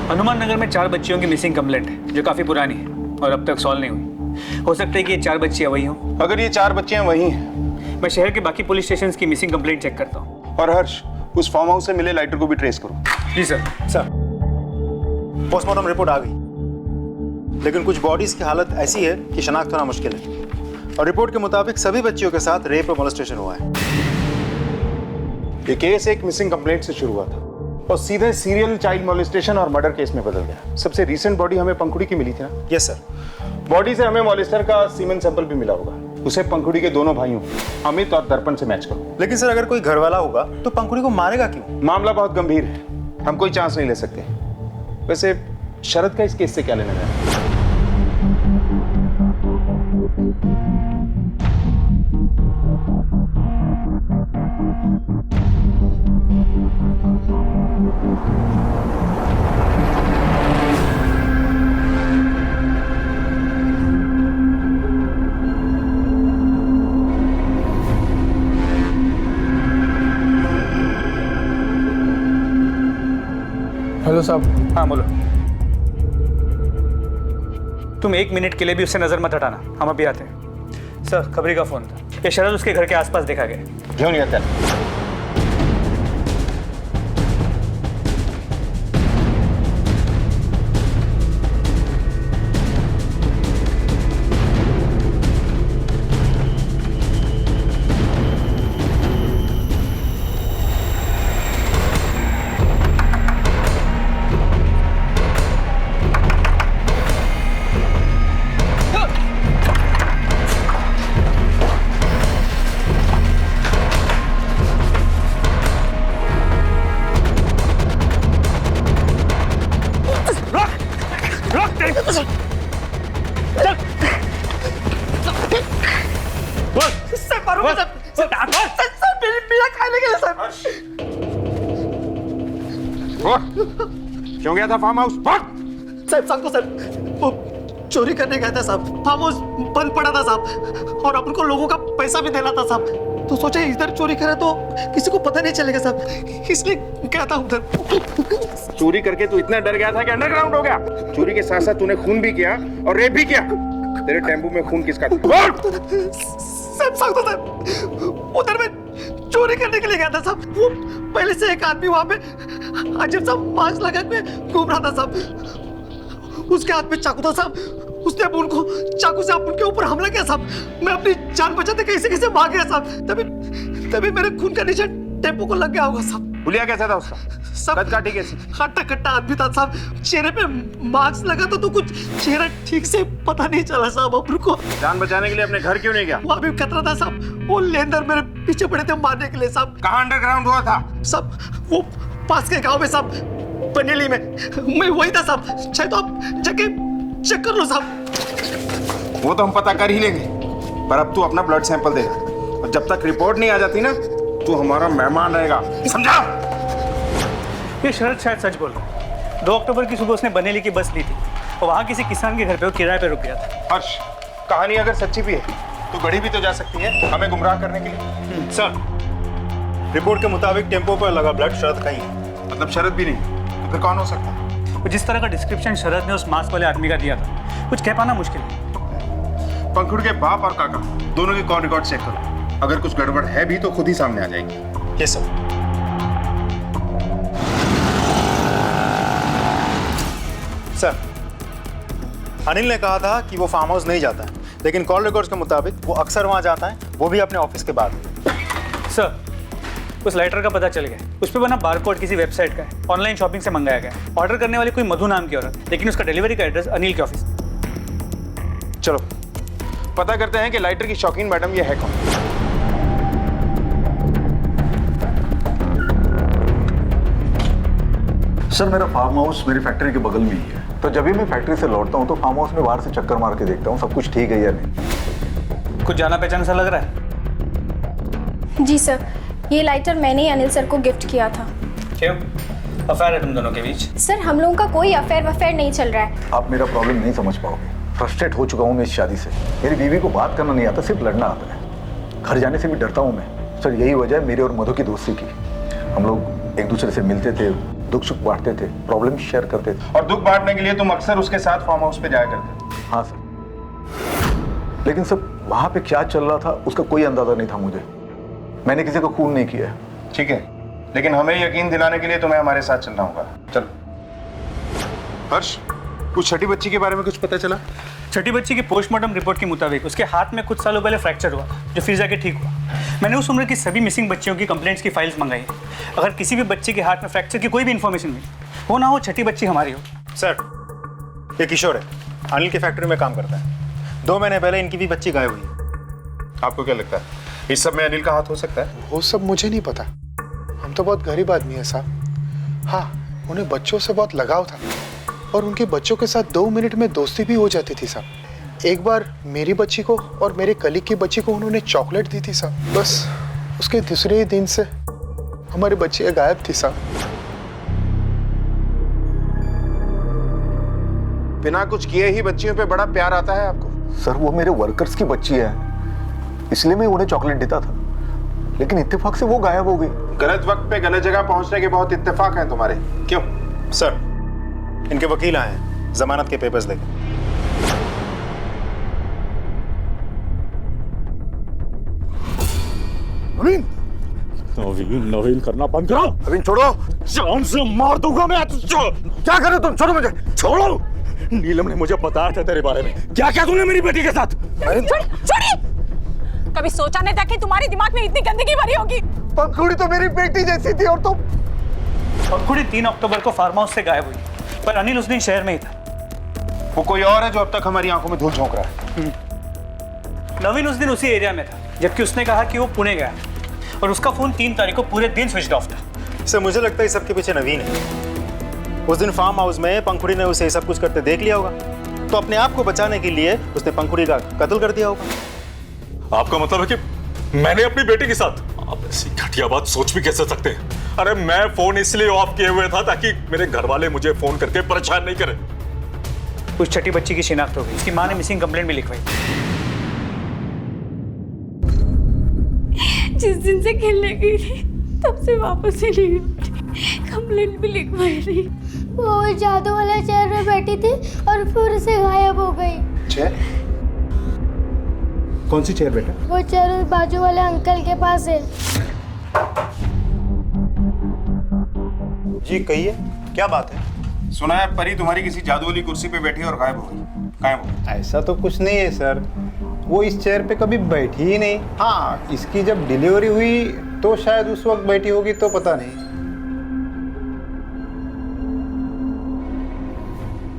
हनुमान नगर में 4 बच्चियों की मिसिंग कंप्लेंट है, जो काफी पुरानी है और अब तक सॉल्व नहीं हुई। हो सकता है कि ये 4 बच्चियां वही हों। अगर ये 4 बच्चियां वही हैं, मैं शहर के बाकी पुलिस स्टेशंस की मिसिंग कंप्लेंट चेक करता हूँ। और हर्ष, उस फार्म हाउस से मिले लाइटर को भी ट्रेस करो। जी सर। सर पोस्टमार्टम रिपोर्ट आ गई, लेकिन कुछ बॉडीज की हालत ऐसी है कि शनाख्त होना मुश्किल है। और रिपोर्ट के मुताबिक सभी बच्चियों के साथ रेप और मोलेस्टेशन हुआ है। ये केस एक मिसिंग कंप्लेंट से शुरू हुआ था और सीधे सीरियल चाइल्ड मोलेस्टेशन और मर्डर केस में बदल गया। सबसे रीसेंट बॉडी हमें पंखुड़ी की मिली थी ना? Yes sir. बॉडी से हमें मोलेस्टर का सीमेन सैंपल भी मिला होगा। उसे पंखुड़ी के दोनों भाइयों अमित और दर्पण से मैच करो। लेकिन सर, अगर कोई घर वाला होगा तो पंखुड़ी को मारेगा क्यों? मामला बहुत गंभीर है, हम कोई चांस नहीं ले सकते। वैसे शरद का इस केस से क्या लेना है? हेलो साहब। हाँ बोलो। तुम 1 मिनट के लिए भी उससे नजर मत हटाना, हम अभी आते हैं। सर खबरी का फोन था, ये शरद उसके घर के आसपास देखा गया। क्यों नहीं आता? खाने के लिए सर। क्यों गया था फार्म हाउस? साहब सांगतो सर, वो चोरी करने गया था साहब। फार्म हाउस बंद पड़ा था साहब, और अपन को लोगों का पैसा भी देना था साहब। तो सोचे इधर चोरी करे तो किसी को पता नहीं चलेगा साहब, इसलिए गया था उधर। चोरी करके तू इतना डर गया था कि अंडरग्राउंड हो गया? चोरी के साथ साथ तूने खून भी किया और रेप भी किया। तेरे टेम्पो में खून किसका था? साहब सांगतो साहब, उधर में चोरी करने के लिए गया था साहब। वो पहले से एक आदमी वहां पे अजीब सा मास्क लगा के घूम रहा था साहब। उसके हाथ में चाकू था साहब। उसने अपन को चाकू से अपन के ऊपर हमला किया साहब। मैं अपनी जान बचाते कैसे कैसे भाग गया साहब। तभी मेरे खून का निशान टेम्पो को लग गया होगा साहब। हुलिया कैसा था उसका? सब काटी कैसी? खट्टा खट्टा आदमी था साहब। चेहरे पे मास्क लगा था तो कुछ चेहरा ठीक से पता नहीं चला साहब अपन को। जान बचाने के लिए अपने घर क्यों नहीं गया? वहाँ भी खतरा था साहब। वो लेंदर मेरे पीछे पड़े थे मारने के लिए साहब। कहाँ अंडरग्राउंड हुआ था? सब वो पास के गांव में साहब, बनेली में। मैं वही था साहब। चाहे तो आप जाके चेक कर लो साहब। वो तो हम पता कर ही लेंगे, पर अब तू अपना ब्लड सैंपल देगा, और जब तक रिपोर्ट नहीं आ जाती ना, तू हमारा मेहमान रहेगा, समझा? ये शरद शायद सच बोल रहा है। 2 अक्टूबर की सुबह उसने बनेली की बस ली थी और वहाँ किसी किसान के घर पे वो किराए पे रुक गया था। हर्ष, कहानी अगर सच्ची भी है तो गढ़ी भी तो जा सकती है हमें गुमराह करने के लिए। सर, रिपोर्ट के मुताबिक टेम्पो पर लगा ब्लड शरद का ही है। मतलब शरद भी नहीं, तो फिर कौन हो सकता है? जिस तरह का डिस्क्रिप्शन शरद ने उस मास्क वाले आदमी का दिया था, कुछ कह पाना मुश्किल है। पंखुड़ के बाप और काका दोनों के कॉल रिकॉर्ड चेक करो। अगर कुछ गड़बड़ है भी तो खुद ही सामने आ जाएगी। Yes sir. सर, अनिल ने कहा था कि वो फार्म हाउस नहीं जाता है, लेकिन कॉल रिकॉर्ड्स के मुताबिक वो अक्सर वहां जाता है, वो भी अपने ऑफिस के बाद। सर, उस लाइटर का पता चल गया। उस पर बना बारकोड किसी वेबसाइट का है, ऑनलाइन शॉपिंग से मंगाया गया। ऑर्डर करने वाली कोई मधु नाम की औरत, लेकिन उसका डिलीवरी का एड्रेस अनिल के ऑफिस। चलो पता करते हैं कि लाइटर की शौकीन मैडम ये है कौन। सर, मेरा फार्म हाउस मेरी फैक्ट्री के बगल में ही है, तो जब भी मैं फैक्ट्री से लौटता हूँ तो फार्म हाउस में बाहर से चक्कर मार के देखता हूँ सब कुछ ठीक है या नहीं। कुछ जाना पहचाना सा लग रहा है? जी सर, ये लाइटर मैंने ही अनिल सर को गिफ्ट किया था। क्यों? अफेयर है तुम दोनों के बीच? सर, हम लोगों का कोई अफेयर वफेयर नहीं चल रहा है। आप मेरा प्रॉब्लम नहीं समझ पाओगे। फ्रस्ट्रेट हो चुका हूँ मैं इस शादी से। मेरी बीवी को बात करना नहीं आता, सिर्फ लड़ना आता है। घर जाने से भी डरता हूँ मैं। सर, यही वजह है मेरे और मधु की दोस्ती की। हम लोग एक दूसरे से मिलते थे, दुख सुख बांटते थे, प्रॉब्लम शेयर करते थे। और दुख बांटने के लिए तुम अक्सर उसके साथ फार्म हाउस पे जाया करते? हाँ सर, लेकिन सर वहाँ पे क्या चल रहा था उसका कोई अंदाजा नहीं था मुझे। मैंने किसी को खून नहीं किया। ठीक है, लेकिन हमें यकीन दिलाने के लिए तुम्हें हमारे साथ चलना होगा। चलो। हर्ष, कुछ छठी बच्ची के बारे में कुछ पता चला? छठी बच्ची की पोस्टमार्टम रिपोर्ट के मुताबिक उसके हाथ में कुछ सालों पहले फ्रैक्चर हुआ, जो फिर जाके ठीक हुआ। मैंने उस उम्र की सभी मिसिंग बच्चियों की कंप्लेंट्स की फाइल्स मंगाई है। अगर किसी भी बच्चे के हाथ में फ्रैक्चर की कोई भी इन्फॉर्मेशन मिली, वो ना हो छठी बच्ची हमारी हो। सर, ये किशोर है, अनिल की फैक्ट्री में काम करता है। 2 महीने पहले इनकी भी बच्ची गायब हुई। आपको क्या लगता है इस सब में अनिल का हाथ हो सकता है? वो सब मुझे नहीं पता। हम तो बहुत गरीब आदमी है साहब। हाँ, उन्हें बच्चों से बहुत लगाव था और उनके बच्चों के साथ 2 मिनट में दोस्ती भी हो जाती थी साहब। एक बार मेरी बच्ची को और मेरे कलीग की बच्ची को उन्होंने चॉकलेट दी थी साहब। बस उसके दूसरे ही दिन से हमारी बच्ची गायब थी साहब। बिना कुछ किए ही बच्चियों पे बड़ा प्यार आता है आपको? सर, वो मेरे वर्कर्स की बच्ची है, इसलिए मैं उन्हें चॉकलेट देता था, लेकिन इत्तेफाक से वो गायब हो गई। गलत वक्त पे गलत जगह पहुंचने के बहुत इत्तेफाक हैं तुम्हारे। क्यों? सर, इनके वकील आए हैं जमानत के पेपर्स लेकर। नवीन, नवीन, नवीन करना बंद करो। नवीन छोड़ो, जान से मार दूंगा मैं तुझको। क्या करो तुम? छोड़ो मुझे। छोड़ो। नीलम ने मुझे बताया था तेरे बारे में। क्या क्या तूने मेरी बेटी के साथ? छोड़िए। कभी सोचा नहीं था कि तुम्हारे दिमाग में इतनी गंदगी भरी होगी। पंखुड़ी तो मेरी बेटी जैसी थी और तुम। पंखुड़ी 3 अक्टूबर को फार्म हाउस से गायब हुई, पर अनिल उस दिन शहर में ही था। वो कोई और है जो अब तक हमारी आंखों में धूल झोंक रहा है। नवीन उस दिन उसी एरिया में था, जबकि उसने कहा कि वो पुणे गया और उसका फोन 3 तारीख को पूरे दिन स्विच ऑफ था। सर, मुझे लगता है इस सबके पीछे नवीन है। उस दिन फार्म हाउस में पंखुड़ी ने उसे सब कुछ करते देख लिया होगा, तो अपने आप को बचाने के लिए उसने पंखुड़ी का कत्ल कर दिया होगा। आपका मतलब है कि मैंने अपनी बेटी के साथ? आप ऐसी घटिया बात सोच भी कैसे सकते हैं? अरे मैं फोन इसलिए ऑफ किए हुए था ताकि मेरे घर वाले मुझे फोन करके परेशान नहीं करें। उस छठी बच्ची की शिनाख्त हो गई, इसकी माँ ने मिसिंग कंप्लेंट भी लिखवाई। जिस दिन से खेलने गई थी तब से वापस ही नहीं उठी, कंप्लेंट भी लिखवाई नहीं। वो जादू वाले चेयर में बैठी थी और फिर से गायब हो गई। चेयर? कौन सी चेयर बेटा? वो चेयर बाजू वाले अंकल के पास है। जी कहिए, क्या बात है? सुना है परी तुम्हारी किसी जादू वाली कुर्सी पे बैठी और गायब हो गई। गायब हो गई? ऐसा तो कुछ नहीं है सर, वो इस चेयर पे कभी बैठी ही नहीं। हाँ, इसकी जब डिलीवरी हुई तो शायद उस वक्त बैठी होगी, तो पता नहीं।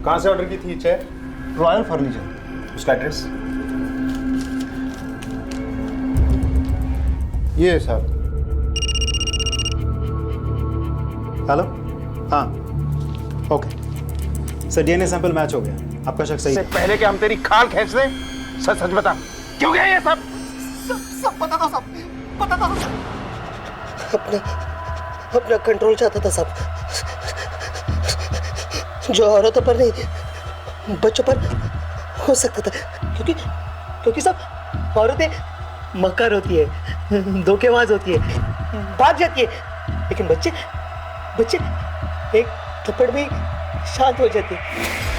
कहाँ से ऑर्डर की थी चेयर? Royal furniture. उसका एड्रेस? ये सर। हेलो, हाँ okay sir, DNA sample match हो गया, आपका शक सही है। पहले कि हम तेरी खाल खींच दें, सच सच बता, क्यों गया ये सब? सब पता था, सब पता था। अपना कंट्रोल चाहता था सब, जो औरतों पर नहीं बच्चों पर हो सकता था, क्योंकि सब औरतें मक्कार होती है, धोखेबाज होती है, भाग जाती है, लेकिन बच्चे एक थप्पड़ में शांत हो जाते हैं।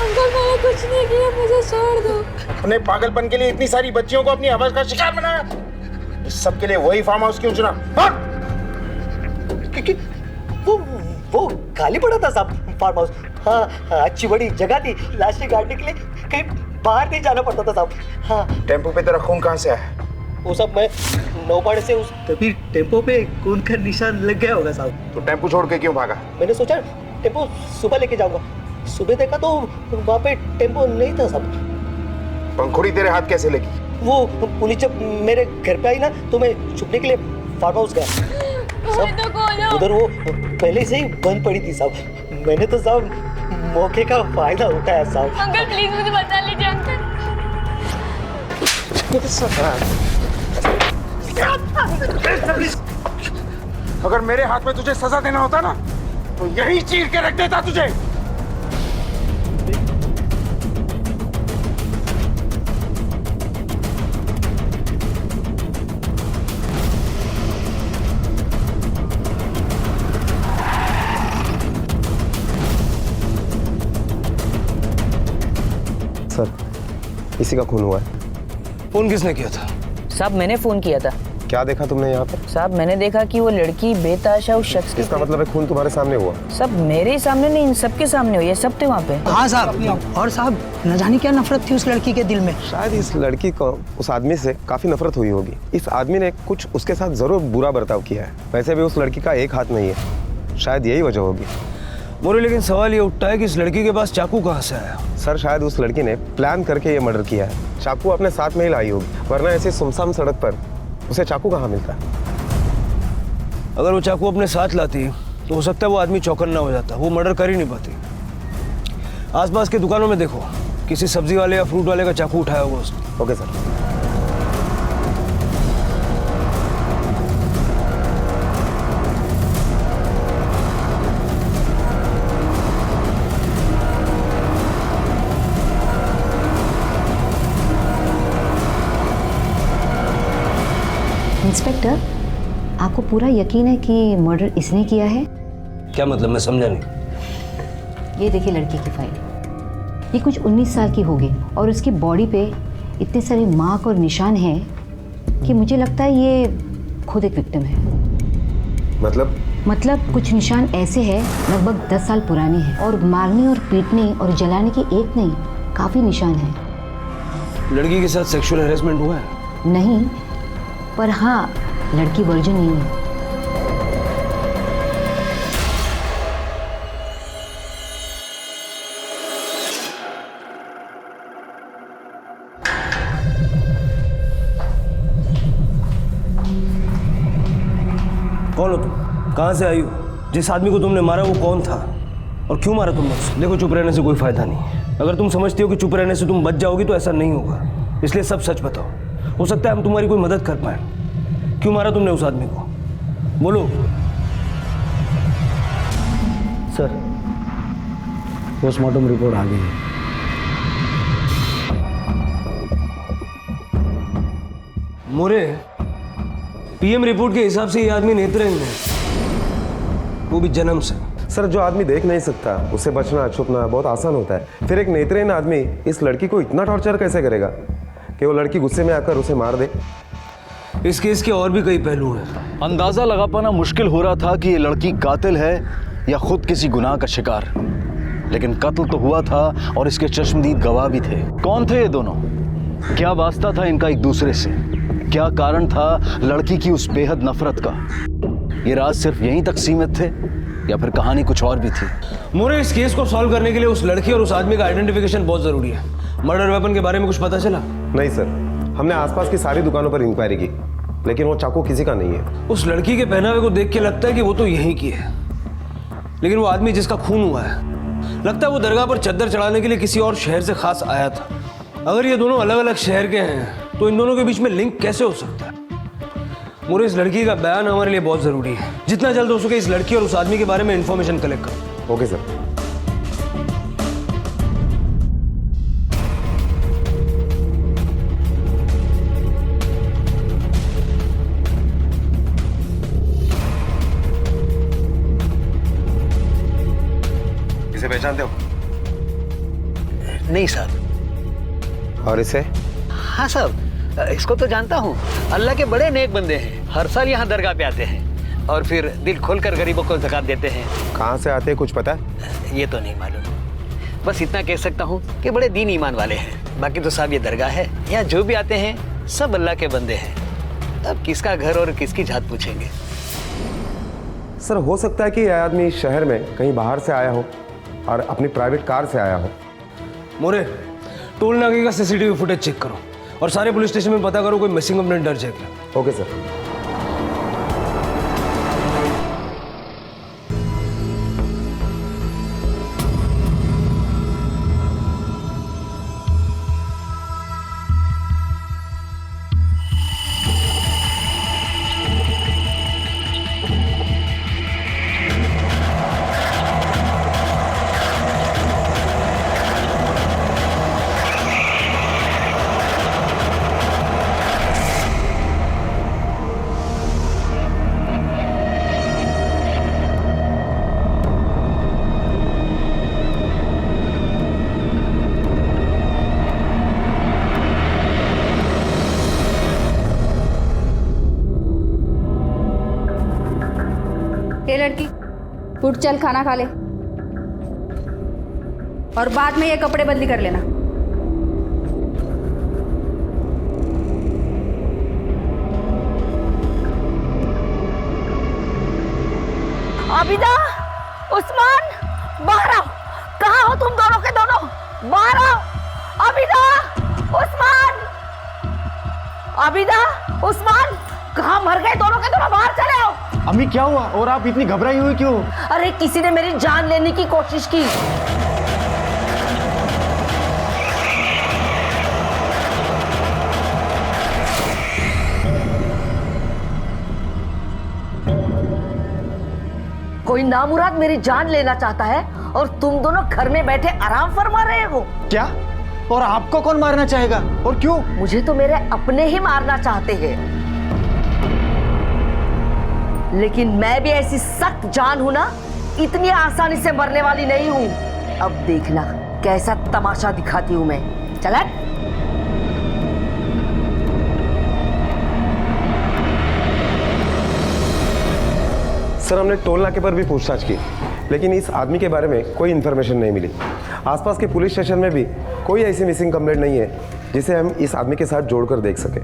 अंकल मैंने कुछ नहीं किया, मुझे छोड़ दो। अपने पागलपन के लिए इतनी सारी बच्चियों को अपनी आवाज का शिकार बनाया, इस सब के लिए वही फार्म हाउस क्यों चुना? क्योंकि वो खाली पड़ा था साहब फार्म हाउस। हाँ, अच्छी बड़ी जगह थी, लाशें गाड़ने के लिए कहीं बाहर नहीं जाना पड़ता था साहब। हाँ। टेम्पो पे तेरा खून कहाँ से आया? वो सब मैं नौपाड़े से तभी टेम्पो पे खून का निशान लग गया होगा साहब। तो टेम्पो छोड़ के क्यों भागा? मैंने सोचा टेम्पो सुबह लेके जाऊंगा, सुबह देखा तो वहाँ पे टेम्पो नहीं था साहब। पंखुड़ी तेरे हाथ कैसे लगी? वो पुलिस जब मेरे घर पे आई ना तो मैं छुपने के लिए फार्म हाउस गया साहब। उधर वो पहले से ही बंद पड़ी थी साहब, मैंने तो साहब मौके का फायदा उठाया साहब। अंकल प्लीज मुझे बचा लीजिए अंकल। अगर मेरे हाथ में तुझे सजा देना होता ना तो यही चीर के रख देता तुझे। सर, इसी का खून हुआ है। फोन किसने किया था? साहब मैंने फोन किया था। क्या देखा तुमने यहाँ पर? साहब मैंने देखा कि वो लड़की बेताशा उस शख्स की। इसका मतलब है खून तुम्हारे सामने हुआ? सब मेरे ही सामने नहीं, इन सबके सामने हुआ, ये सब थे वहाँ पे। हाँ साहब, और साहब न जाने क्या नफरत थी उस लड़की के दिल में। शायद इस लड़की को उस आदमी से काफी नफरत हुई होगी। इस आदमी ने कुछ उसके साथ जरूर बुरा बर्ताव किया है। वैसे भी उस लड़की का एक हाथ नहीं है, शायद यही वजह होगी। मोरे, लेकिन सवाल ये उठता है कि इस लड़की के पास चाकू कहाँ से आया? सर शायद उस लड़की ने प्लान करके ये मर्डर किया है। चाकू अपने साथ में ही लाई होगी, वरना ऐसे सुनसान सड़क पर उसे चाकू कहाँ मिलता? अगर वो चाकू अपने साथ लाती तो हो सकता है वो आदमी चौकन्ना हो जाता, वो मर्डर कर ही नहीं पाती। आसपास के दुकानों में देखो, किसी सब्जी वाले या फ्रूट वाले का चाकू उठाया हुआ उसने। Okay sir. इंस्पेक्टर, आपको पूरा यकीन है कि मर्डर इसने किया है? क्या मतलब, मैं समझा नहीं। ये देखिए लड़की की फाइल, ये कुछ 19 साल की होगी और उसकी बॉडी पे इतने सारे मार्क और निशान हैं कि मुझे लगता है ये खुद एक विक्टिम है। मतलब कुछ निशान ऐसे हैं लगभग 10 साल पुराने हैं और मारने और पीटने और जलाने के एक नहीं, काफ़ी निशान हैं। लड़की के साथ सेक्सुअल हैरेसमेंट हुआ है? नहीं, पर हाँ लड़की वर्जिन नहीं है। कौन हो तुम? कहाँ से आई हो? जिस आदमी को तुमने मारा वो कौन था और क्यों मारा तुमने उसे? देखो, चुप रहने से कोई फायदा नहीं। अगर तुम समझती हो कि चुप रहने से तुम बच जाओगी तो ऐसा नहीं होगा, इसलिए सब सच बताओ। हो सकता है हम तुम्हारी कोई मदद कर पाए। क्यों मारा तुमने उस आदमी को? बोलो। सर, पोस्टमार्टम रिपोर्ट आ गई है। मोरे, पीएम रिपोर्ट के हिसाब से ये आदमी नेत्रहीन है, वो भी जन्म से। सर, जो आदमी देख नहीं सकता उसे बचना छुपना बहुत आसान होता है। फिर एक नेत्रहीन आदमी इस लड़की को इतना टॉर्चर कैसे करेगा कि वो लड़की गुस्से में आकर उसे मार दे? इस केस के और भी कई पहलू हैं। अंदाजा लगा पाना मुश्किल हो रहा था कि ये लड़की कातिल है या खुद किसी गुनाह का शिकार, लेकिन कत्ल तो हुआ था और इसके चश्मदीद गवाह भी थे। कौन थे ये दोनों? क्या वास्ता था इनका एक दूसरे से? क्या कारण था लड़की की उस बेहद नफरत का? ये राज सिर्फ यहीं तक सीमित थे या फिर कहानी कुछ और भी थी? मोरे, इस केस को सॉल्व करने के लिए उस लड़की और उस आदमी का आइडेंटिफिकेशन बहुत जरूरी है। मर्डर वेपन के बारे में कुछ पता चला? नहीं सर, हमने आसपास की सारी दुकानों पर इंक्वायरी की, लेकिन वो चाकू किसी का नहीं है। उस लड़की के पहनावे को देख के लगता है कि वो तो यहीं की है, लेकिन वो आदमी जिसका खून हुआ है, लगता है वो दरगाह पर चद्दर चढ़ाने के लिए किसी और शहर से खास आया था। अगर ये दोनों अलग अलग शहर के हैं तो इन दोनों के बीच में लिंक कैसे हो सकता है? मोरे, इस लड़की का बयान हमारे लिए बहुत जरूरी है। जितना जल्द हो सके इस लड़की और उस आदमी के बारे में इंफॉर्मेशन कलेक्ट करो। Okay sir. इसे पहचानते हो? नहीं साहब। और इसे? हाँ साहब, इसको तो जानता हूँ। अल्लाह के बड़े नेक बंदे हैं, हर साल यहाँ दरगाह पे आते हैं और फिर दिल खोलकर गरीबों को ज़कात देते हैं। कहाँ से आते हैं कुछ पता है? ये तो नहीं मालूम, बस इतना कह सकता हूँ कि बड़े दीन ईमान वाले हैं। बाकी तो साहब ये दरगाह है, यहाँ जो भी आते हैं सब अल्लाह के बंदे हैं। अब किसका घर और किसकी जात पूछेंगे? सर, हो सकता है कि यह आदमी शहर में कहीं बाहर से आया हो और अपनी प्राइवेट कार से आया हो। मोरे, टोल नाके का सीसीटीवी फुटेज चेक करो और सारे पुलिस स्टेशन में पता करो कोई मिसिंग कंप्लेंट दर्ज है क्या। Okay sir. ये लड़की, उठ चल खाना खा ले और बाद में ये कपड़े बदली कर लेना। आबिदा, उस्मान, बाहर आओ। कहाँ हो तुम दोनों के दोनों? बाहर आओ। आबिदा, उस्मान, आबिदा, उस्मान, कहाँ मर गए दोनों के दोनों? बाहर चले आओ। अम्मी, क्या हुआ और आप इतनी घबराई हुई क्यों? अरे किसी ने मेरी जान लेने की कोशिश की। कोई नामुराद मेरी जान लेना चाहता है और तुम दोनों घर में बैठे आराम फरमा रहे हो। क्या? और आपको कौन मारना चाहेगा और क्यों? मुझे तो मेरे अपने ही मारना चाहते हैं, लेकिन मैं भी ऐसी सख्त जान हूं ना, इतनी आसानी से मरने वाली नहीं हूं। अब देखना कैसा तमाशा दिखाती हूं मैं। चला। सर, हमने टोल नाके पर भी पूछताछ की, लेकिन इस आदमी के बारे में कोई इन्फॉर्मेशन नहीं मिली। आसपास के पुलिस स्टेशन में भी कोई ऐसी मिसिंग कंप्लेंट नहीं है जिसे हम इस आदमी के साथ जोड़कर देख सके।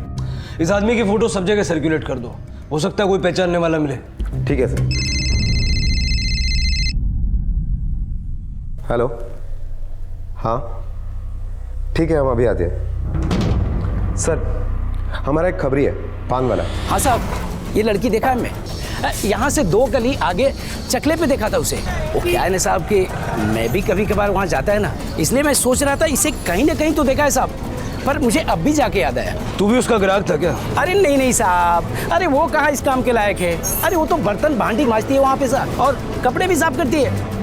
इस आदमी की फोटो सब जगह सर्कुलेट कर दो, हो सकता है कोई पहचानने वाला मिले। ठीक है सर। हेलो, हाँ ठीक है, हम अभी आते हैं। सर, हमारा एक खबरी है, पान वाला। हाँ साहब, ये लड़की देखा है मैं, यहाँ से 2 गली आगे चकले पे देखा था उसे। वो क्या है ना साहब कि मैं भी कभी कभार वहाँ जाता है ना, इसलिए मैं सोच रहा था इसे कहीं ना कहीं तो देखा है साहब। पर मुझे अब भी जाके याद आया। तू भी उसका ग्राहक था क्या? अरे नहीं नहीं साहब, अरे वो कहाँ इस काम के लायक है। अरे वो तो बर्तन भांडी मांजती है वहाँ पे साहब, और कपड़े भी साफ करती है।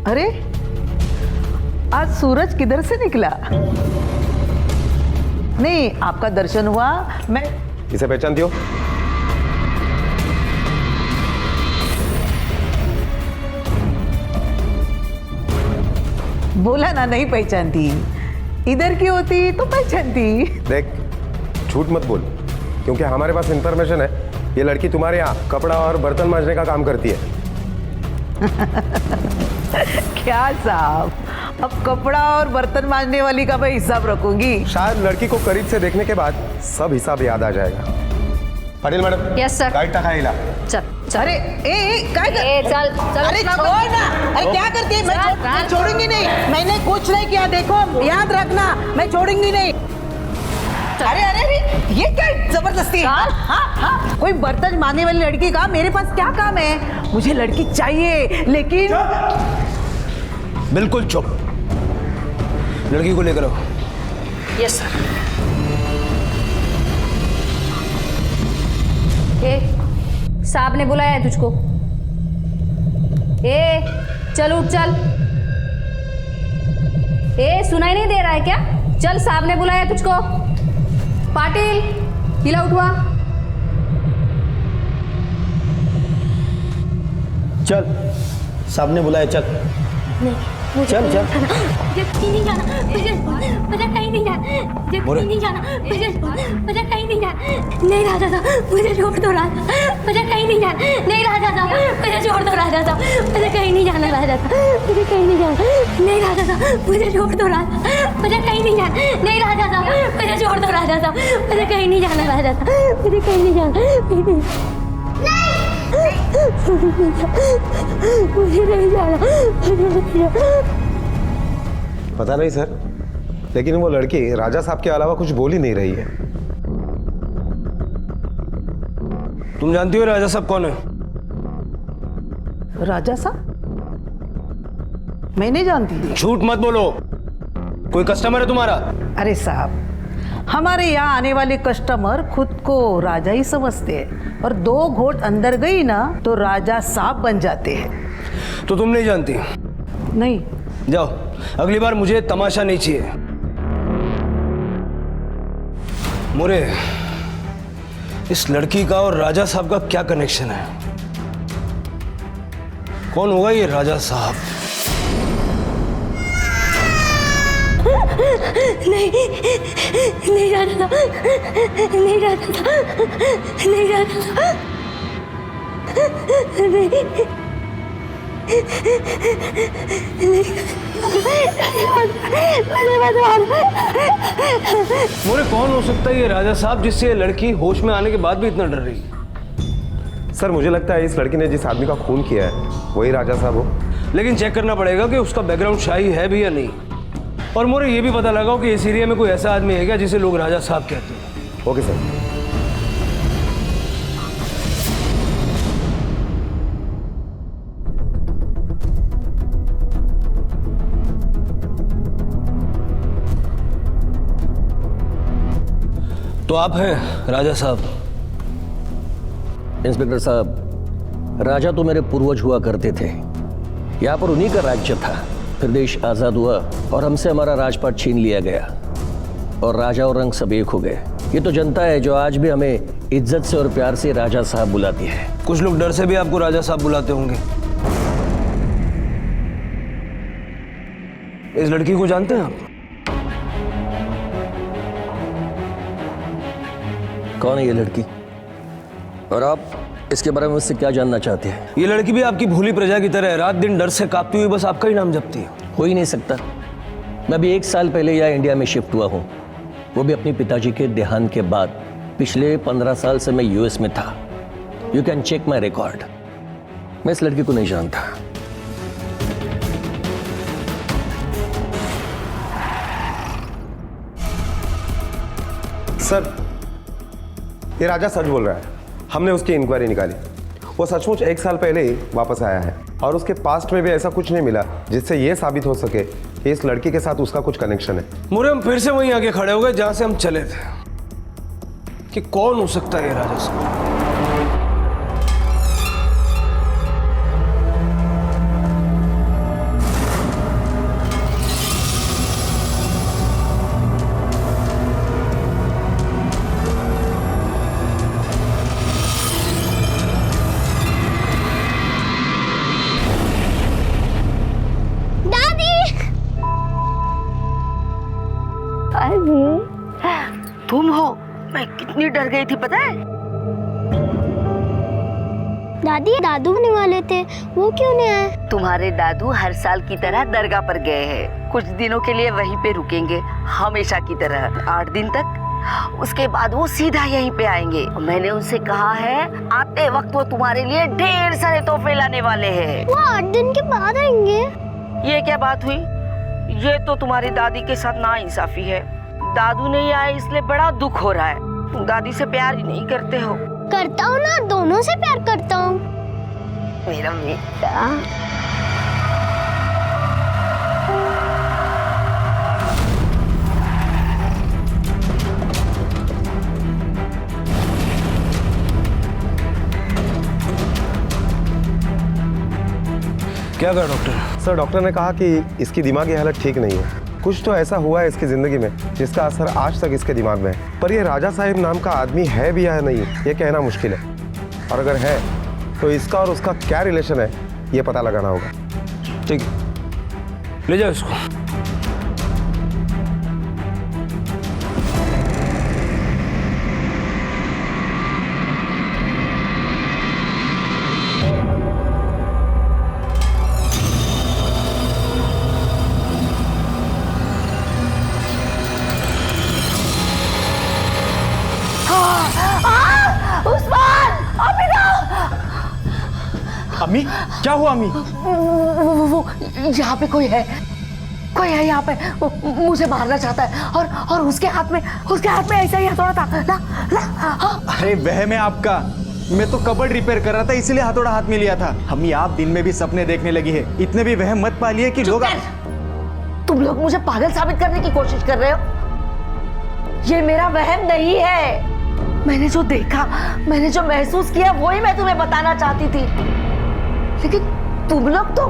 अरे आज सूरज किधर से निकला? नहीं, आपका दर्शन हुआ। मैं इसे पहचानती हो? बोला ना नहीं पहचानती। इधर की होती तो पहचानती। देख, झूठ मत बोल, क्योंकि हमारे पास इंफॉर्मेशन है ये लड़की तुम्हारे यहाँ कपड़ा और बर्तन मांजने का काम करती है। क्या साहब, अब कपड़ा और बर्तन मांजने वाली का मैं हिसाब रखूंगी। शायद लड़की को करीब से देखने के बाद सब हिसाब याद आ जाएगा। Patil madam, yes sir. Guide तक आइला। चल अरे काय कर? चल चल। अरे छोड़ ना। अरे क्या करती है? मैं छोड़ूंगी नहीं। मैंने कुछ नहीं किया, देखो याद रखना, मैं छोड़ूंगी नहीं। अरे अरे अरे, ये क्या जबरदस्ती है? हाँ, कोई बर्तन मारने वाली लड़की का मेरे पास क्या काम है? मुझे लड़की चाहिए, लेकिन बिल्कुल चुप। लड़की को लेकर आओ। Yes sir. साहब ने बुलाया है तुझको। चल उठ चल। सुनाई नहीं दे रहा है क्या? चल, साहब ने बुलाया है तुझको। पाटिल, हिला उठवा। चल, साहब ने बुलाया, चल। मुझे चल चल। मुझे नहीं जाना, मुझे कहीं नहीं जाना, मुझे नहीं जाना, मुझे कहीं नहीं जाना। नहीं राजा साहब, मुझे छोड़ दो राजा, मुझे कहीं नहीं जाना। नहीं राजा साहब, मुझे छोड़ दो राजा साहब, मुझे कहीं नहीं जाना राजा साहब, मुझे कहीं नहीं जाना। नहीं राजा साहब, मुझे छोड़ दो राजा, मुझे कहीं नहीं जाना। नहीं राजा साहब, मुझे छोड़ दो राजा साहब, मुझे कहीं नहीं जाना राजा साहब, मुझे कहीं नहीं जाना। मुझे नहीं जाना। पता नहीं सर, लेकिन वो लड़की राजा साहब के अलावा कुछ बोल ही नहीं रही है। तुम जानती हो राजा साहब कौन है? राजा साहब? मैं नहीं जानती। झूठ मत बोलो। कोई कस्टमर है तुम्हारा? अरे साहब, हमारे यहाँ आने वाले कस्टमर खुद को राजा ही समझते हैं, और 2 घोट अंदर गई ना तो राजा साहब बन जाते हैं। तो तुम नहीं जानती? नहीं। जाओ, अगली बार मुझे तमाशा नहीं चाहिए। मोरे, इस लड़की का और राजा साहब का क्या कनेक्शन है? कौन होगा ये राजा साहब? नहीं नहीं राजा साहब, नहीं राजा साहब, नहीं राजा साहब, मोरे, कौन हो सकता है ये राजा साहब जिससे ये लड़की होश में आने के बाद भी इतना डर रही है? सर, मुझे लगता है इस लड़की ने जिस आदमी का खून किया है वही राजा साहब हो। लेकिन चेक करना पड़ेगा कि उसका बैकग्राउंड शाही है भी या नहीं। और मोरे, ये भी पता लगाओ कि इस एरिया में कोई ऐसा आदमी है क्या जिसे लोग राजा साहब कहते हैं। Okay sir. तो आप हैं राजा साहब? इंस्पेक्टर साहब, राजा तो मेरे पूर्वज हुआ करते थे। यहाँ पर उन्हीं का राज्य था। फिर देश आज़ाद हुआ और हमसे हमारा राजपाट छीन लिया गया, और राजा और रंग सब एक हो गए। ये तो जनता है जो आज भी हमें इज्जत से और प्यार से राजा साहब बुलाती है। कुछ लोग डर से भी आपको राजा साहब बुलाते होंगे। इस लड़की को जानते हैं आप? कौन है ये लड़की, और आप इसके बारे में मुझसे क्या जानना चाहते हैं? ये लड़की भी आपकी भोली प्रजा की तरह है, रात दिन डर से कांपती हुई बस आपका ही नाम जपती है। हो ही नहीं सकता। मैं अभी 1 साल पहले यहाँ इंडिया में शिफ्ट हुआ हूँ, वो भी अपने पिताजी के देहांत के बाद। पिछले 15 साल से मैं यूएस में था। You can check my record. मैं इस लड़की को नहीं जानता। सर, ये राजा सच बोल रहा है। हमने उसकी इंक्वायरी निकाली। वो सचमुच 1 साल पहले ही वापस आया है और उसके पास्ट में भी ऐसा कुछ नहीं मिला जिससे ये साबित हो सके कि इस लड़की के साथ उसका कुछ कनेक्शन है। मोरे, हम फिर से वहीं आके खड़े हो गए जहां से हम चले थे कि कौन हो सकता है ये राजा साहब। तुम हो? मैं कितनी डर गई थी पता है? दादी, दादू आने वाले थे, वो क्यों नहीं आए? तुम्हारे दादू हर साल की तरह दरगाह पर गए हैं। कुछ दिनों के लिए वहीं पे रुकेंगे, हमेशा की तरह 8 दिन तक। उसके बाद वो सीधा यहीं पे आएंगे। मैंने उनसे कहा है आते वक्त वो तुम्हारे लिए ढेर सारे तोहफे लाने वाले हैं। वो 8 दिन के बाद आएंगे। ये क्या बात हुई? ये तो तुम्हारी दादी के साथ नाइंसाफी है। दादू नहीं आए इसलिए बड़ा दुख हो रहा है। तुम दादी से प्यार ही नहीं करते हो। करता हूँ ना, दोनों से प्यार करता हूँ। मेरा बेटा। क्या कहा डॉक्टर? सर, डॉक्टर ने कहा कि इसकी दिमागी हालत ठीक नहीं है। कुछ तो ऐसा हुआ है इसकी जिंदगी में जिसका असर आज तक इसके दिमाग में है। पर ये राजा साहिब नाम का आदमी है भी या नहीं, ये कहना मुश्किल है। और अगर है तो इसका और उसका क्या रिलेशन है, ये पता लगाना होगा। ठीक है, ले जाओ इसको। अम्मी, क्या हुआ अम्मी? वो यहाँ पे कोई है यहाँ पे। मुझे मारना चाहता है और उसके हाथ में ऐसा ही हथौड़ा था ना। अरे वह मैं आपका, मैं तो कबर्ड रिपेयर कर रहा था इसलिए हथौड़ा हाथ में लिया था। अम्मी, आप दिन में भी सपने देखने लगी है। इतने भी वह मत पालिए कि लोग तुम लोग मुझे पागल साबित करने की कोशिश कर रहे हो। ये मेरा वहम नहीं है। मैंने जो देखा, मैंने जो महसूस किया, वही मैं तुम्हें बताना चाहती थी। लेकिन तुम लोग तो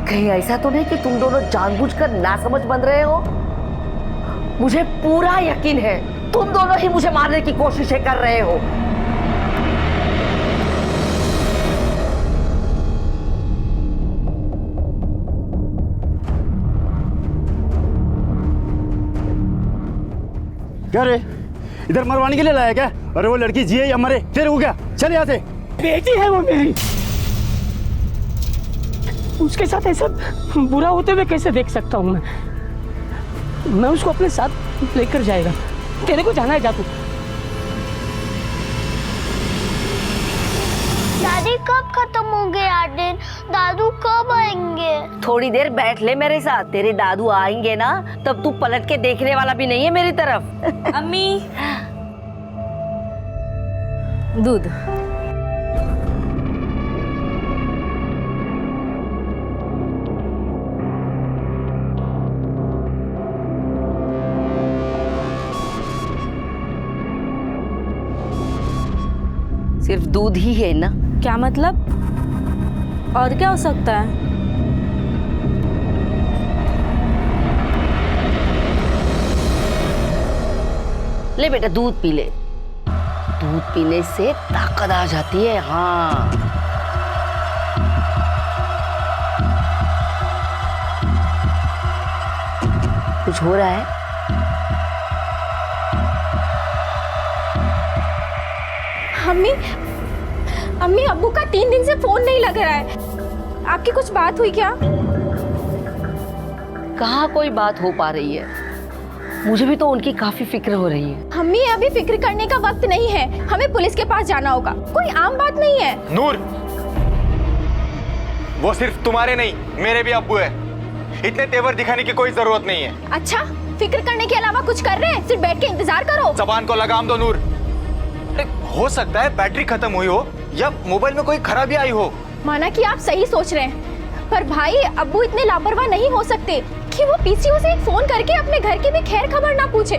कहीं ऐसा तो नहीं कि तुम दोनों जानबूझकर नासमझ बन रहे हो? मुझे पूरा यकीन है तुम दोनों ही मुझे मारने की कोशिशें कर रहे हो। क्या रे, इधर मरवाने के लिए लाया क्या? अरे वो लड़की जिए या मरे, तेरे को क्या? चल यहाँ से। बेटी है वो मेरी, उसके साथ ऐसा बुरा होते हुए कैसे देख सकता हूँ मैं उसको अपने साथ लेकर जाएगा। तेरे को जाना है, जा तू। दादी, कब खत्म होंगे 8 दिन? दादू कब आएंगे? थोड़ी देर बैठ ले मेरे साथ। तेरे दादू आएंगे ना, तब तू पलट के देखने वाला भी नहीं है मेरी तरफ। अम्मी, दूध। सिर्फ दूध ही है ना? क्या मतलब? और क्या हो सकता है? ले बेटा, दूध पी ले। दूध पीने से ताकत आ जाती है। हाँ, कुछ हो रहा है? अम्मी, अब्बू का 3 दिन से फोन नहीं लग रहा है। आपकी कुछ बात हुई क्या? कहाँ कोई बात हो पा रही है? मुझे भी तो उनकी काफी फिक्र हो रही है। हमें अभी फिक्र करने का वक्त नहीं है, हमें पुलिस के पास जाना होगा, कोई आम बात नहीं है। नूर, वो सिर्फ तुम्हारे नहीं मेरे भी अब्बू है, इतने तेवर दिखाने की कोई जरूरत नहीं है। अच्छा, फिक्र करने के अलावा कुछ कर रहे हैं? सिर्फ बैठ के इंतजार करो। जबान को लगाम दो नूर। हो सकता है बैटरी खत्म हुई हो या मोबाइल में कोई खराबी आई हो। माना कि आप सही सोच रहे हैं, पर भाई अब्बू इतने लापरवाह नहीं हो सकते कि वो पीसीओ से एक फोन करके अपने घर की भी खैर खबर ना पूछे।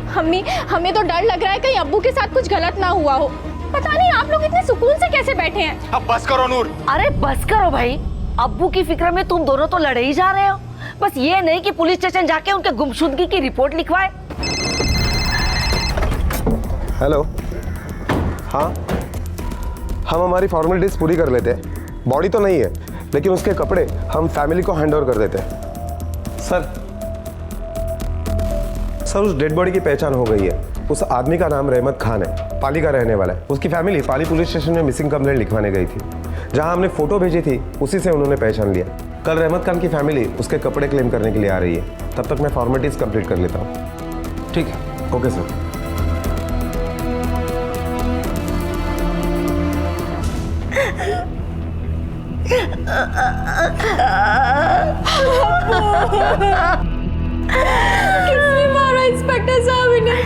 हमें तो डर लग रहा है कहीं अब्बू के साथ कुछ गलत ना हुआ हो। पता नहीं आप लोग इतने सुकून से कैसे बैठे हैं। अब बस करो नूर। अरे बस करो भाई, अब्बू की फिक्र में तुम दोनों तो लड़े ही जा रहे हो। बस ये नहीं कि पुलिस स्टेशन जाके उनके गुमशुदगी की रिपोर्ट लिखवाए। हेलो, हाँ, हम हमारी फॉर्मेलिटीज पूरी कर लेते हैं। बॉडी तो नहीं है, लेकिन उसके कपड़े हम फैमिली को हैंड ओवर कर देते हैं। सर, उस डेड बॉडी की पहचान हो गई है। उस आदमी का नाम रहमत खान है, पाली का रहने वाला है। उसकी फैमिली पाली पुलिस स्टेशन में मिसिंग कंप्लेंट लिखवाने गई थी। जहां हमने फोटो भेजी थी उसी से उन्होंने पहचान लिया। कल रहमत खान की फैमिली उसके कपड़े क्लेम करने के लिए आ रही है। तब तक मैं फॉर्मेलिटीज कंप्लीट कर लेता हूँ। ठीक है, ओके सर। किसने मारा इंस्पेक्टर साहब इन्हें?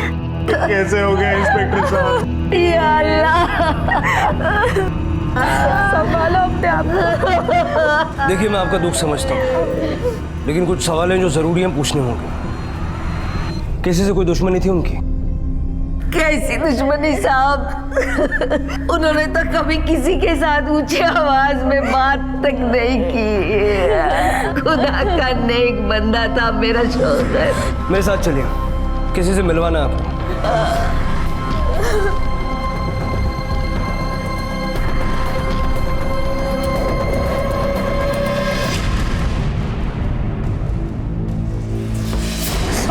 कैसे हो गया इंस्पेक्टर साहब? या अल्लाह, संभालो अपने आप को। देखिए, मैं आपका दुख समझता हूँ, लेकिन कुछ सवाल हैं जो जरूरी हैं पूछने होंगे। किसी से कोई दुश्मनी थी उनकी? कैसी दुश्मनी साहब, उन्होंने तो कभी किसी के साथ ऊंची आवाज में बात तक नहीं की। खुदा का नेक बंदा था मेरा शौहर। मेरे साथ चलिए, किसी से मिलवाना है आपको।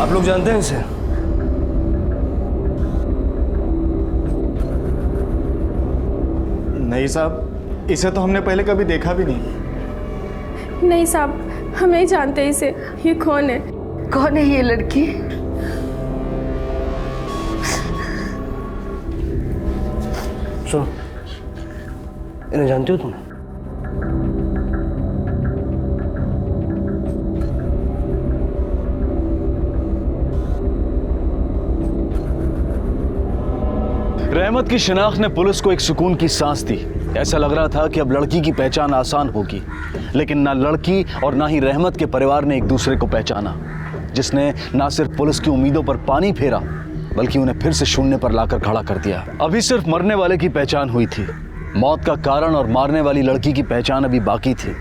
आप लोग जानते हैं इसे? नहीं साहब, इसे तो हमने पहले कभी देखा भी नहीं। नहीं साहब, हम नहीं जानते इसे। ये कौन है? कौन है ये लड़की? सुनो, इन्हें जानती हो तुम? रहमत की शिनाख्त ने पुलिस को एक सुकून की सांस दी। ऐसा लग रहा था कि अब लड़की की पहचान आसान होगी, लेकिन ना लड़की और ना ही रहमत के परिवार ने एक दूसरे को पहचाना, जिसने ना सिर्फ पुलिस की उम्मीदों पर पानी फेरा बल्कि उन्हें फिर से शून्य पर लाकर खड़ा कर दिया। अभी सिर्फ मरने वाले की पहचान हुई थी, मौत का कारण और मारने वाली लड़की की पहचान अभी बाकी थी।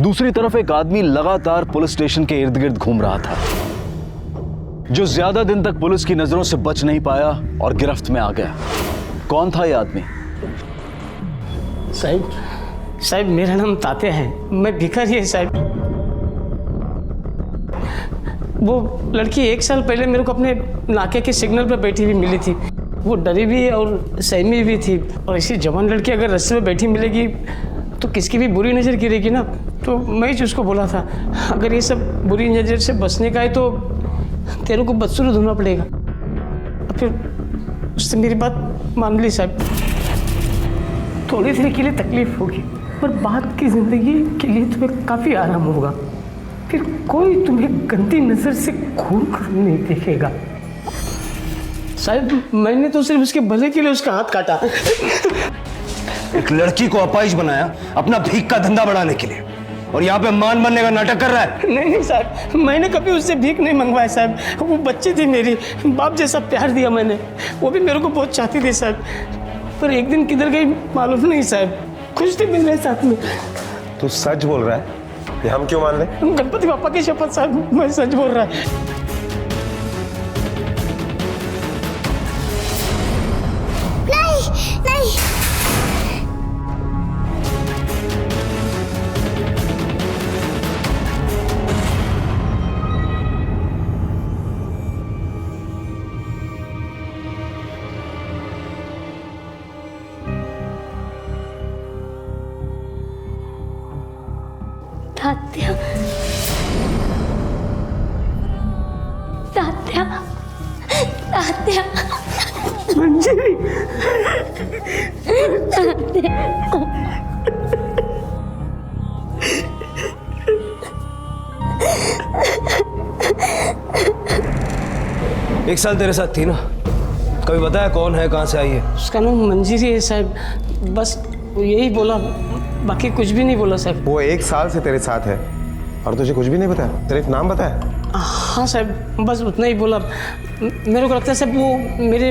दूसरी तरफ एक आदमी लगातार पुलिस स्टेशन के इर्द गिर्द घूम रहा था, जो ज्यादा दिन तक पुलिस की नजरों से बच नहीं पाया और गिरफ्त में आ गया। कौन था यह आदमी? साहब मेरा नाम तात्या है, मैं भिखारी है साहब। वो लड़की 1 साल पहले मेरे को अपने नाके के सिग्नल पर बैठी हुई मिली थी। वो डरी भी और सहमी भी थी, और ऐसी जवान लड़की अगर रास्ते में बैठी मिलेगी तो किसकी भी बुरी नज़र गिरेगी ना। तो मैं ही उसको बोला था, अगर ये सब बुरी नज़र से बचने का है तो तेरे को बदसूरत ढूंढना पड़ेगा। फिर उससे मेरी बात मान ली साहब। थोड़ी देर के लिए तकलीफ होगी, पर बाद की ज़िंदगी के लिए तुम्हें काफ़ी आराम होगा। फिर कोई तुम्हें गंदी नज़र से घूर कर नहीं देखेगा। साहब मैंने तो सिर्फ उसके भले के लिए उसका हाथ काटा। एक लड़की को अपाहिज बनाया अपना भीख का धंधा बढ़ाने के लिए, और यहाँ पे मान बनने का नाटक कर रहा है। नहीं साहब, मैंने कभी उससे भीख नहीं मंगवाया साहब। वो बच्ची थी मेरी, बाप जैसा प्यार दिया मैंने। वो भी मेरे को बहुत चाहती थी साहब, पर एक दिन किधर गई मालूम नहीं साहब। खुश थी मेरे साथ में। तू सच बोल रहा है? ये हम क्यों मान लें? गणपति बापा की शपथ साहब, मैं सच बोल रहा है। तात्या, तात्या, तात्या, मंजरी, एक साल तेरे साथ थी ना, कभी बताया कौन है, कहाँ से आई है? उसका नाम मंजरी है साहब, बस यही बोला, बाकी कुछ भी नहीं बोला साहब। वो 1 साल से तेरे साथ है और तुझे कुछ भी नहीं बताया, सिर्फ नाम बताया? हाँ साहब, बस उतना ही बोला। मेरे को लगता है साहब वो मेरे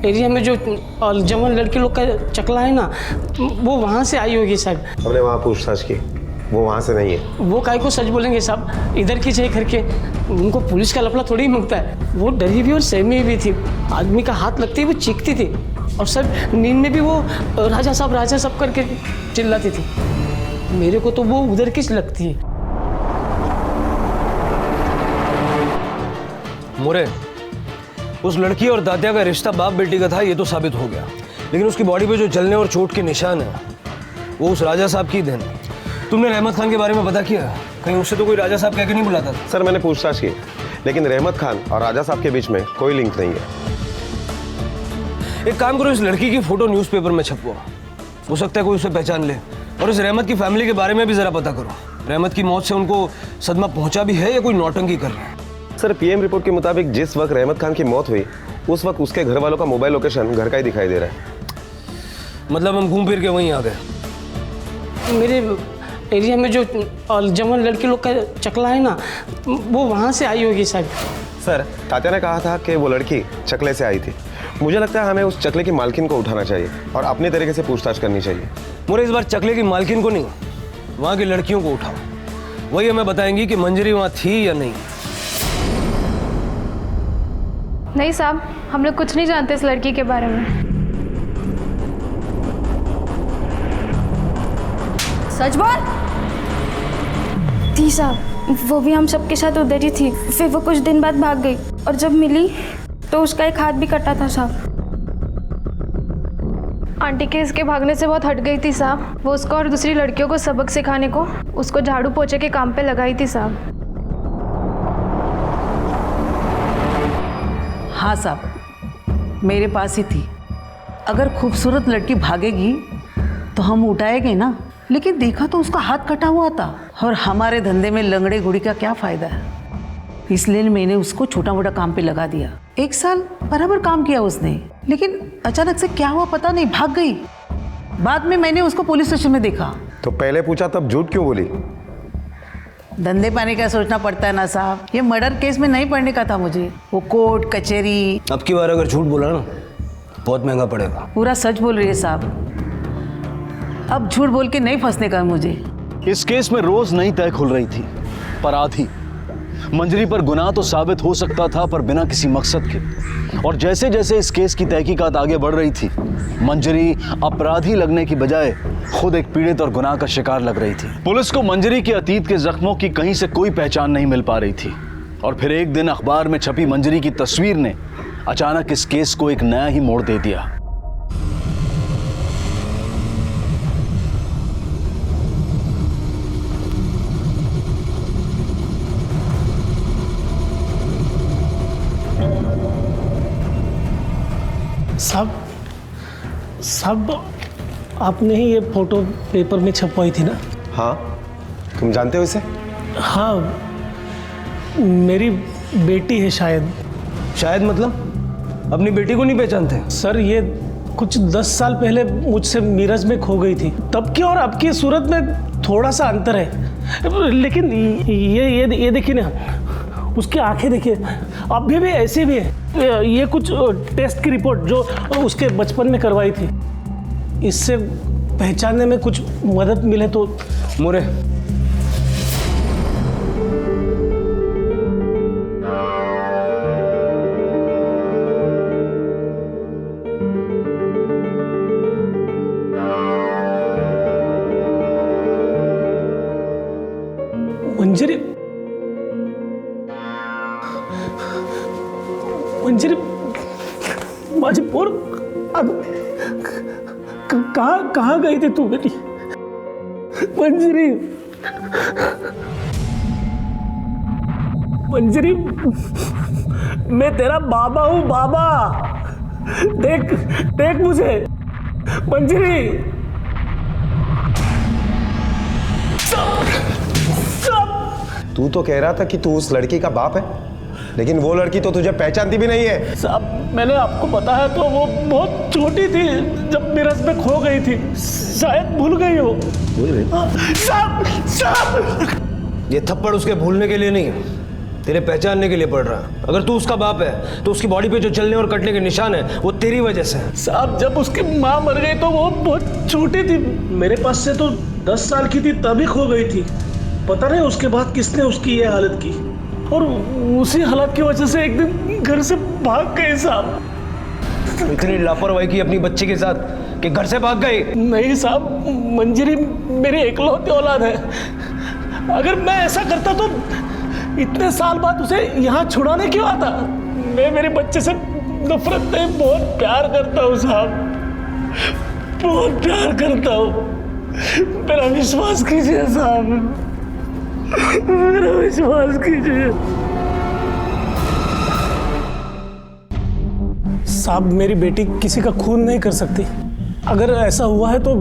एरिया में जो जवान लड़की लोग का चकला है ना, वो वहाँ से आई होगी साहब। हमने वहाँ पूछताछ की, वो वहाँ से नहीं है। वो काहे को सच बोलेंगे साहब, इधर की चाहिए करके, उनको पुलिस का लफड़ा थोड़ी मांगता है। वो डरी भी और सहमी भी थी, आदमी का हाथ लगते ही वो चीखती थी, और सर नींद में भी वो राजा साहब करके चिल्लाती थी। मेरे को तो वो उधर की लगती है। मोरे, उस लड़की और दात्या का रिश्ता बाप बेटी का था, ये तो साबित हो गया, लेकिन उसकी बॉडी पे जो जलने और चोट के निशान है वो उस राजा साहब की देन। तुमने रहमत खान के बारे में पता किया? कहीं उससे तो कोई राजा साहब कह के नहीं बुलाता था? सर मैंने पूछताछ की, लेकिन रहमत खान और राजा साहब के बीच में कोई लिंक नहीं है। एक काम करो, इस लड़की की फोटो न्यूज़पेपर में छपवाओ, हो सकता है कोई उसे पहचान ले। और इस रहमत की फैमिली के बारे में भी जरा पता करो, रहमत की मौत से उनको सदमा पहुंचा भी है या कोई नौटंकी कर रहे हैं। सर पीएम रिपोर्ट के मुताबिक जिस वक्त रहमत खान की मौत हुई उस वक्त उसके घर वालों का मोबाइल लोकेशन घर का ही दिखाई दे रहा है। मतलब हम घूम फिर के वहीं आ गए। मेरे एरिया में जो जवान लड़की लोग का चकला है ना, वो वहाँ से आई होगी साहब। सर तात्या ने कहा था कि वो लड़की चकले से आई थी। मुझे लगता है हमें उस चकले की मालकिन को उठाना चाहिए और अपने तरीके से पूछताछ करनी चाहिए। मोरे, इस बार चकले की मालकिन को नहीं, वहाँ की लड़कियों को उठाओ, वही हमें बताएंगी कि मंजरी वहाँ थी या नहीं। नहीं साहब, हम लोग कुछ नहीं जानते इस लड़की के बारे में। सच बोल। थी साहब, वो भी हम सबके साथ उधर ही थी, फिर वो कुछ दिन बाद भाग गई, और जब मिली तो उसका एक हाथ भी कटा था साहब। आंटी के इसके भागने से बहुत हट गई थी साहब। वो उसको और दूसरी लड़कियों को सबक सिखाने को उसको झाड़ू पोछे के काम पे लगाई थी साहब। हाँ साहब, मेरे पास ही थी। अगर खूबसूरत लड़की भागेगी तो हम उठाएंगे ना, लेकिन देखा तो उसका हाथ कटा हुआ था, और हमारे धंधे में लंगड़े घुड़ी का क्या फायदा है, इसलिए मैंने उसको छोटा मोटा काम पे लगा दिया। 1 साल बराबर काम किया उसने, लेकिन अचानक से क्या हुआ पता नहीं, भाग गई। बाद में मैंने उसको पुलिस स्टेशन में देखा। तो पहले पूछा तब झूठ क्यों बोली? धंधे पाने का सोचना पड़ता है ना साहब, ये मर्डर केस में नहीं पढ़ने का था मुझे। वो कोर्ट कचहरी। अब की बार अगर झूठ बोला ना, बहुत महंगा पड़ेगा। पूरा सच बोल रही है साहब, अब झूठ बोल के नहीं फंसने का मुझे। इस केस में रोज नई तय खुल रही थी, पर आधी मंजरी पर गुनाह तो साबित हो सकता था, पर बिना किसी मकसद के। और जैसे जैसे इस केस की तहकीकात आगे बढ़ रही थी, मंजरी अपराधी लगने की बजाय खुद एक पीड़ित और गुनाह का शिकार लग रही थी। पुलिस को मंजरी के अतीत के जख्मों की कहीं से कोई पहचान नहीं मिल पा रही थी, और फिर एक दिन अखबार में छपी मंजरी की तस्वीर ने अचानक इस केस को एक नया ही मोड़ दे दिया। साहब, आपने ही ये फोटो पेपर में छपवाई थी ना? हाँ, तुम जानते हो इसे? हाँ, मेरी बेटी है शायद। शायद मतलब अपनी बेटी को नहीं पहचानते? सर ये कुछ 10 साल पहले मुझसे मीरज में खो गई थी, तब की और अब की सूरत में थोड़ा सा अंतर है, लेकिन ये देखिए ना, उसकी आंखें देखिए, अभी भी ऐसी भी है। ये कुछ टेस्ट की रिपोर्ट जो उसके बचपन में करवाई थी, इससे पहचानने में कुछ मदद मिले तो। मोरे, मंजरी माझी पोर कहाँ गई थी तू बेटी? मंजरी मैं तेरा बाबा हूँ, बाबा। देख देख मुझे, मंजरी। तू तो कह रहा था कि तू उस लड़की का बाप है, लेकिन वो लड़की तो तुझे पहचानती भी नहीं है। साहब मैंने आपको बताया तो वो बहुत छोटी थी जब मिरज में खो गई थी, शायद भूल गई हो। भूल गई? साहब साहब, ये थप्पड़ उसके भूलने के लिए नहीं, तेरे पहचानने के लिए पड़ रहा है। अगर तू उसका बाप है तो उसकी बॉडी पे जो चलने और कटने के निशान है वो तेरी वजह से है। साहब जब उसकी माँ मर गई तो वो बहुत छोटी थी, मेरे पास से तो 10 साल की थी तभी खो गई थी। पता नहीं उसके बाद किसने उसकी ये हालत की, और उसी हालत की वजह से एक दिन घर से भाग गए। साहब इतनी लापरवाही की अपनी बच्ची के साथ कि घर से भाग गई? नहीं साहब, मंजरी मेरी एकलौती औलाद है। अगर मैं ऐसा करता तो इतने साल बाद उसे यहाँ छुड़ाने क्यों आता? मैं मेरे बच्चे से नफरत नहीं, बहुत प्यार करता हूँ साहब, बहुत प्यार करता हूँ। मेरा विश्वास कीजिए साहब, मेरा विश्वास कीजिए साहब। मेरी बेटी किसी का खून नहीं कर सकती। अगर ऐसा हुआ है तो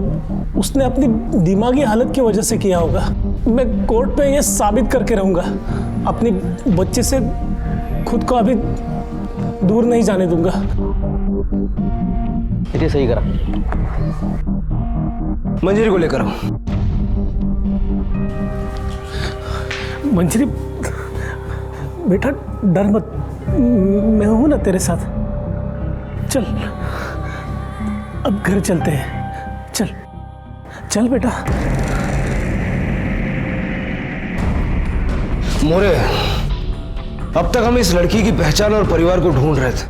उसने अपनी दिमागी हालत की वजह से किया होगा। मैं कोर्ट में ये साबित करके रहूंगा, अपनी बच्चे से खुद को अभी दूर नहीं जाने दूंगा। ये सही करा, मंजरी को लेकर आओ। मंजरी बेटा डर मत, मैं हूं ना तेरे साथ। चल अब घर चलते हैं, चल चल बेटा। मोरे, अब तक हम इस लड़की की पहचान और परिवार को ढूंढ रहे थे,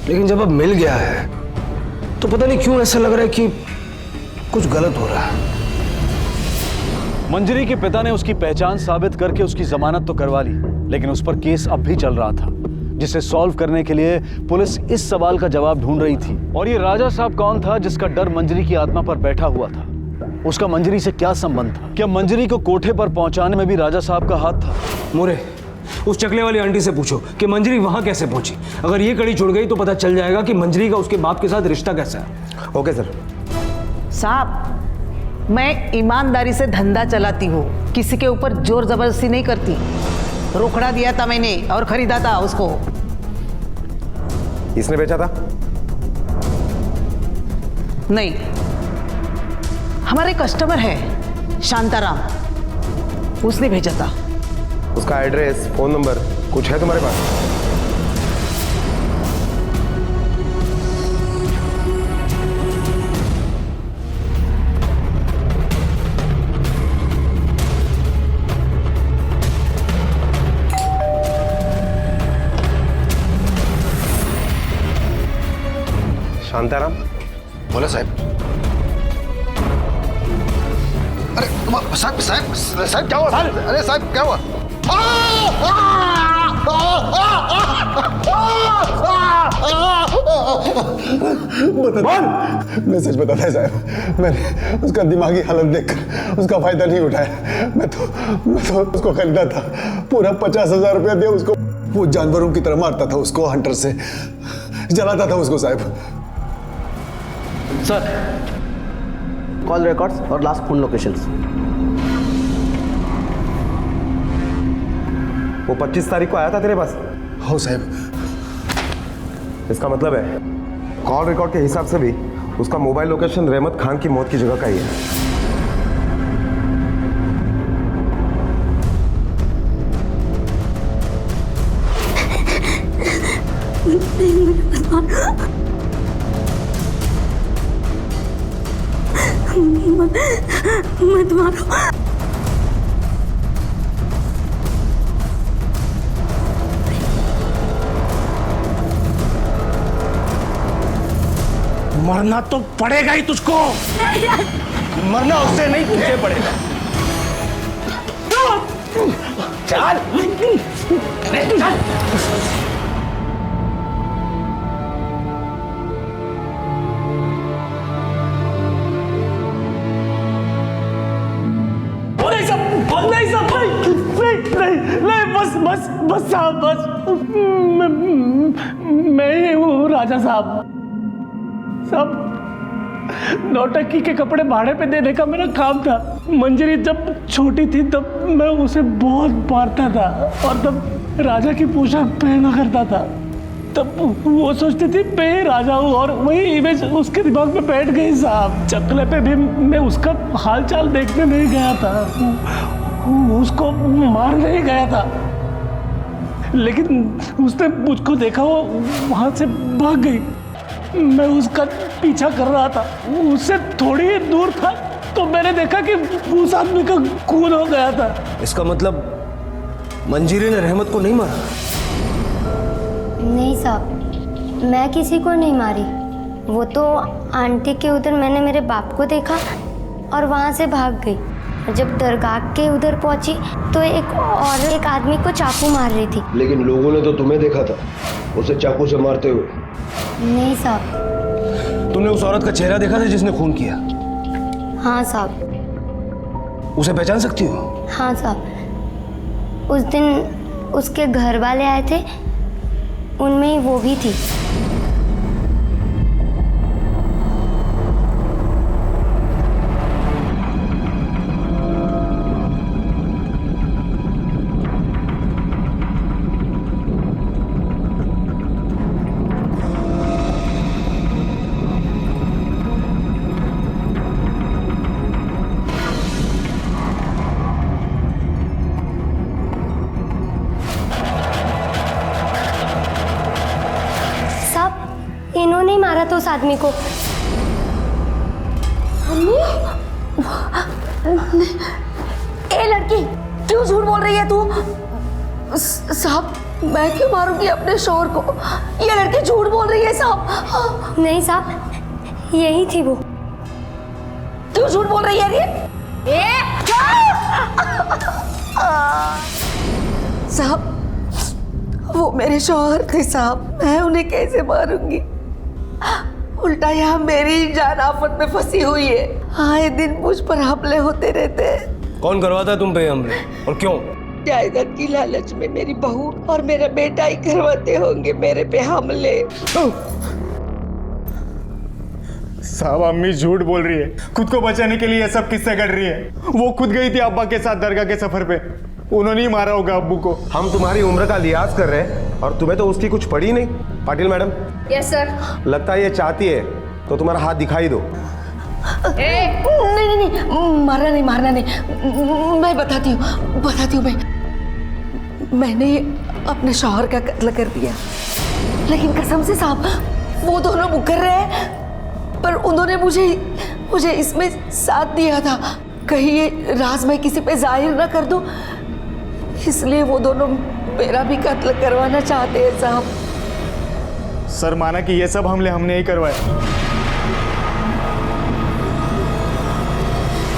लेकिन जब अब मिल गया है तो पता नहीं क्यों ऐसा लग रहा है कि कुछ गलत हो रहा है। मंजरी के पिता ने उसकी पहचान साबित करके उसकी जमानत तो करवा ली, लेकिन उस पर केस अब भी चल रहा था, जिसे सॉल्व करने के लिए पुलिस इस सवाल का जवाब ढूंढ रही थी। और ये राजा साहब कौन था जिसका डर मंजरी की आत्मा पर बैठा हुआ था? उसका मंजरी से क्या संबंध था? क्या मंजरी को कोठे पर पहुंचाने में भी राजा साहब का हाथ था? मोरे, उस चकले वाली आंटी से पूछो कि मंजरी वहां कैसे पहुंची। अगर ये कड़ी छुड़ गई तो पता चल जाएगा कि मंजरी का उसके बाप के साथ रिश्ता कैसा है। Okay sir. साहब, मैं ईमानदारी से धंधा चलाती हूँ, किसी के ऊपर जोर जबरदस्ती नहीं करती। रोकड़ा दिया था मैंने और खरीदा था उसको। इसने बेचा था? नहीं, हमारे कस्टमर है शांताराम, उसने भेजा था। उसका एड्रेस, फोन नंबर कुछ है तुम्हारे पास? शांताराम? बोला साहब। अरे साहब साहब साहब क्या हुआ? अरे साहब क्या हुआ? मैं सच बताता है साहब, मैंने उसका दिमागी हालत देखकर उसका फायदा नहीं उठाया। मैं तो उसको खरीदा था, पूरा 50,000 रुपया दिया उसको। वो जानवरों की तरह मारता था उसको, हंटर से जलाता था उसको साहब। सर, कॉल रिकॉर्ड्स और लास्ट फोन लोकेशंस। वो 25 तारीख को आया था तेरे पास? हो साहब। इसका मतलब है कॉल रिकॉर्ड के हिसाब से भी उसका मोबाइल लोकेशन रहमत खान की मौत की जगह का ही है। मत मारो। मरना तो पड़ेगा ही तुझको। मरना उससे नहीं, तुझे पड़ेगा। चल नहीं, बस बस बस साहब बस, मैं ही हूँ राजा साहब। साहब नौटंकी के कपड़े भाड़े पे देने का मेरा काम था। मंजरी जब छोटी थी तब मैं उसे बहुत मारता था और तब राजा की पोशाक पहना करता था। तब वो सोचती थी मैं ही राजा हूँ और वही इमेज उसके दिमाग में बैठ गई साहब। चकले पे भी मैं उसका हालचाल देखने नहीं गया था, उसको मारने ही गया था, लेकिन उसने मुझको देखा, वो वहाँ से भाग गई। मैं उसका पीछा कर रहा था, उससे थोड़ी ही दूर था तो मैंने देखा कि उस आदमी का खून हो गया था। इसका मतलब मंजीरी ने रहमत को नहीं मारा? नहीं साहब, मैं किसी को नहीं मारी। वो तो आंटी के उधर मैंने मेरे बाप को देखा और वहाँ से भाग गई। जब दरगाह के उधर पहुँची तो एक आदमी को चाकू मार रही थी। लेकिन लोगों ने तो तुम्हें देखा था उसे चाकू से मारते हुए। नहीं साहब। तुमने उस औरत का चेहरा देखा था जिसने खून किया? हाँ साहब। उसे पहचान सकती हो? हाँ साहब, उस दिन उसके घर वाले आए थे, उनमें ही वो भी थी। इन्होंने ही मारा था उस आदमी को। ए लड़की, क्यों झूठ बोल रही है तू? साहब, मैं क्यों मारूंगी अपने शोहर को? ये लड़की झूठ बोल रही है साहब। नहीं साहब, यही थी वो। क्यों झूठ बोल रही है ये? साहब, वो मेरे शौहर थे साहब, मैं उन्हें कैसे मारूंगी? उल्टा यहाँ मेरी जान आफत में फंसी हुई है। आए दिन मुझ पर हमले होते रहते हैं। कौन करवाता है तुम पे हमले और क्यों? जायदाद की लालच में मेरी बहू और मेरा बेटा ही करवाते होंगे मेरे पे हमले। साहब, अम्मी झूठ बोल रही है। खुद को बचाने के लिए ये सब किस्से कर रही है। वो खुद गई थी अब्बा के साथ दरगाह के सफर पे। उन्होंने ही मारा होगा अब्बू को। हम तुम्हारी उम्र का लिहाज कर रहे हैं और तुम्हें तो उसकी कुछ पड़ी नहीं। पाटिल मैडम। Yes sir. लगता है ये चाहती है तो तुम्हारा हाथ दिखाई दो। नहीं, मारना नहीं। मैं बताती हूँ मैंने अपने शौहर का कत्ल कर दिया, लेकिन कसम से साहब वो दोनों मुकर रहे हैं, पर उन्होंने मुझे इसमें साथ दिया था। कहीं ये राज मैं किसी पे जाहिर ना कर दूं, इसलिए वो दोनों मेरा भी कत्ल करवाना चाहते हैं साहब। सर, माना कि ये सब हमले हमने ही करवाए,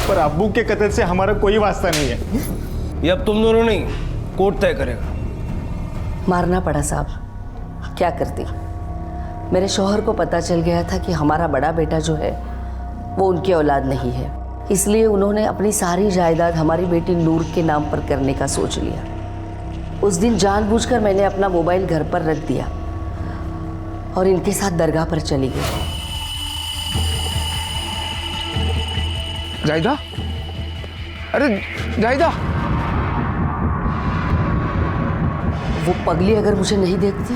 पर अब्बू के कत्ल से हमारा कोई वास्ता नहीं है। ये अब तुम दोनों नहीं, कोर्ट तय करेगा। मारना पड़ा साहब, क्या करती। मेरे शौहर को पता चल गया था कि हमारा बड़ा बेटा जो है वो उनकी औलाद नहीं है, इसलिए उन्होंने अपनी सारी जायदाद हमारी बेटी नूर के नाम पर करने का सोच लिया। उस दिन जानबूझकर मैंने अपना मोबाइल घर पर रख दिया और इनके साथ दरगाह पर चली गई। जाहिदा, अरे जाहिदा, वो पगली अगर मुझे नहीं देखती।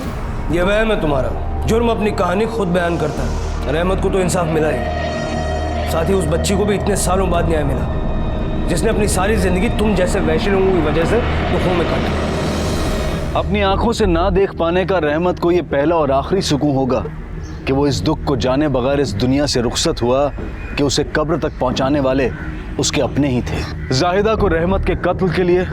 ये वहम है तुम्हारा। जुर्म अपनी कहानी खुद बयान करता है। रहमत को तो इंसाफ मिला ही, साथ ही उस बच्ची को भी इतने सालों बाद न्याय मिला, जिसने अपनी सारी जिंदगी तुम जैसे वैश्य लोगों की वजह से दुखों में काटा। अपनी आंखों से ना देख पाने का रहमत को ये पहला और आखिरी सुकून होगा कि वो इस दुख को जाने बगैर इस दुनिया से रुखसत हुआ कि उसे कब्र तक पहुंचाने वाले उसके अपने ही थे। जाहिदा को रहमत के कत्ल के लिए,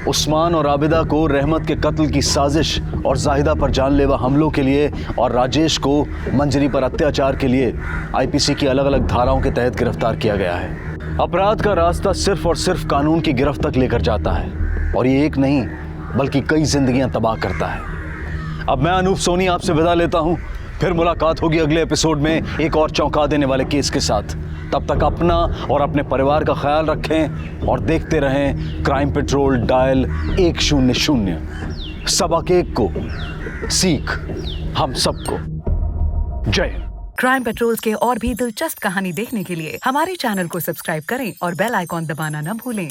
उस्मान और आबिदा को रहमत के कत्ल की साजिश और जाहिदा पर जानलेवा हमलों के लिए, और राजेश को मंजरी पर अत्याचार के लिए आईपीसी की अलग अलग धाराओं के तहत गिरफ्तार किया गया है। अपराध का रास्ता सिर्फ और सिर्फ कानून की गिरफ्त तक लेकर जाता है, और ये एक नहीं बल्कि कई जिंदगियां तबाह करता है। अब मैं अनूप सोनी आपसे विदा लेता हूं। फिर मुलाकात होगी अगले एपिसोड में एक और चौंका देने वाले केस के साथ। तब तक अपना और अपने परिवार का ख्याल रखें और देखते रहें क्राइम पेट्रोल डायल 100। सबक एक को, सीख हम सबको। जय हिंद। क्राइम पेट्रोल्स के और भी दिलचस्प कहानी देखने के लिए हमारे चैनल को सब्सक्राइब करें और बेल आइकॉन दबाना न भूलें।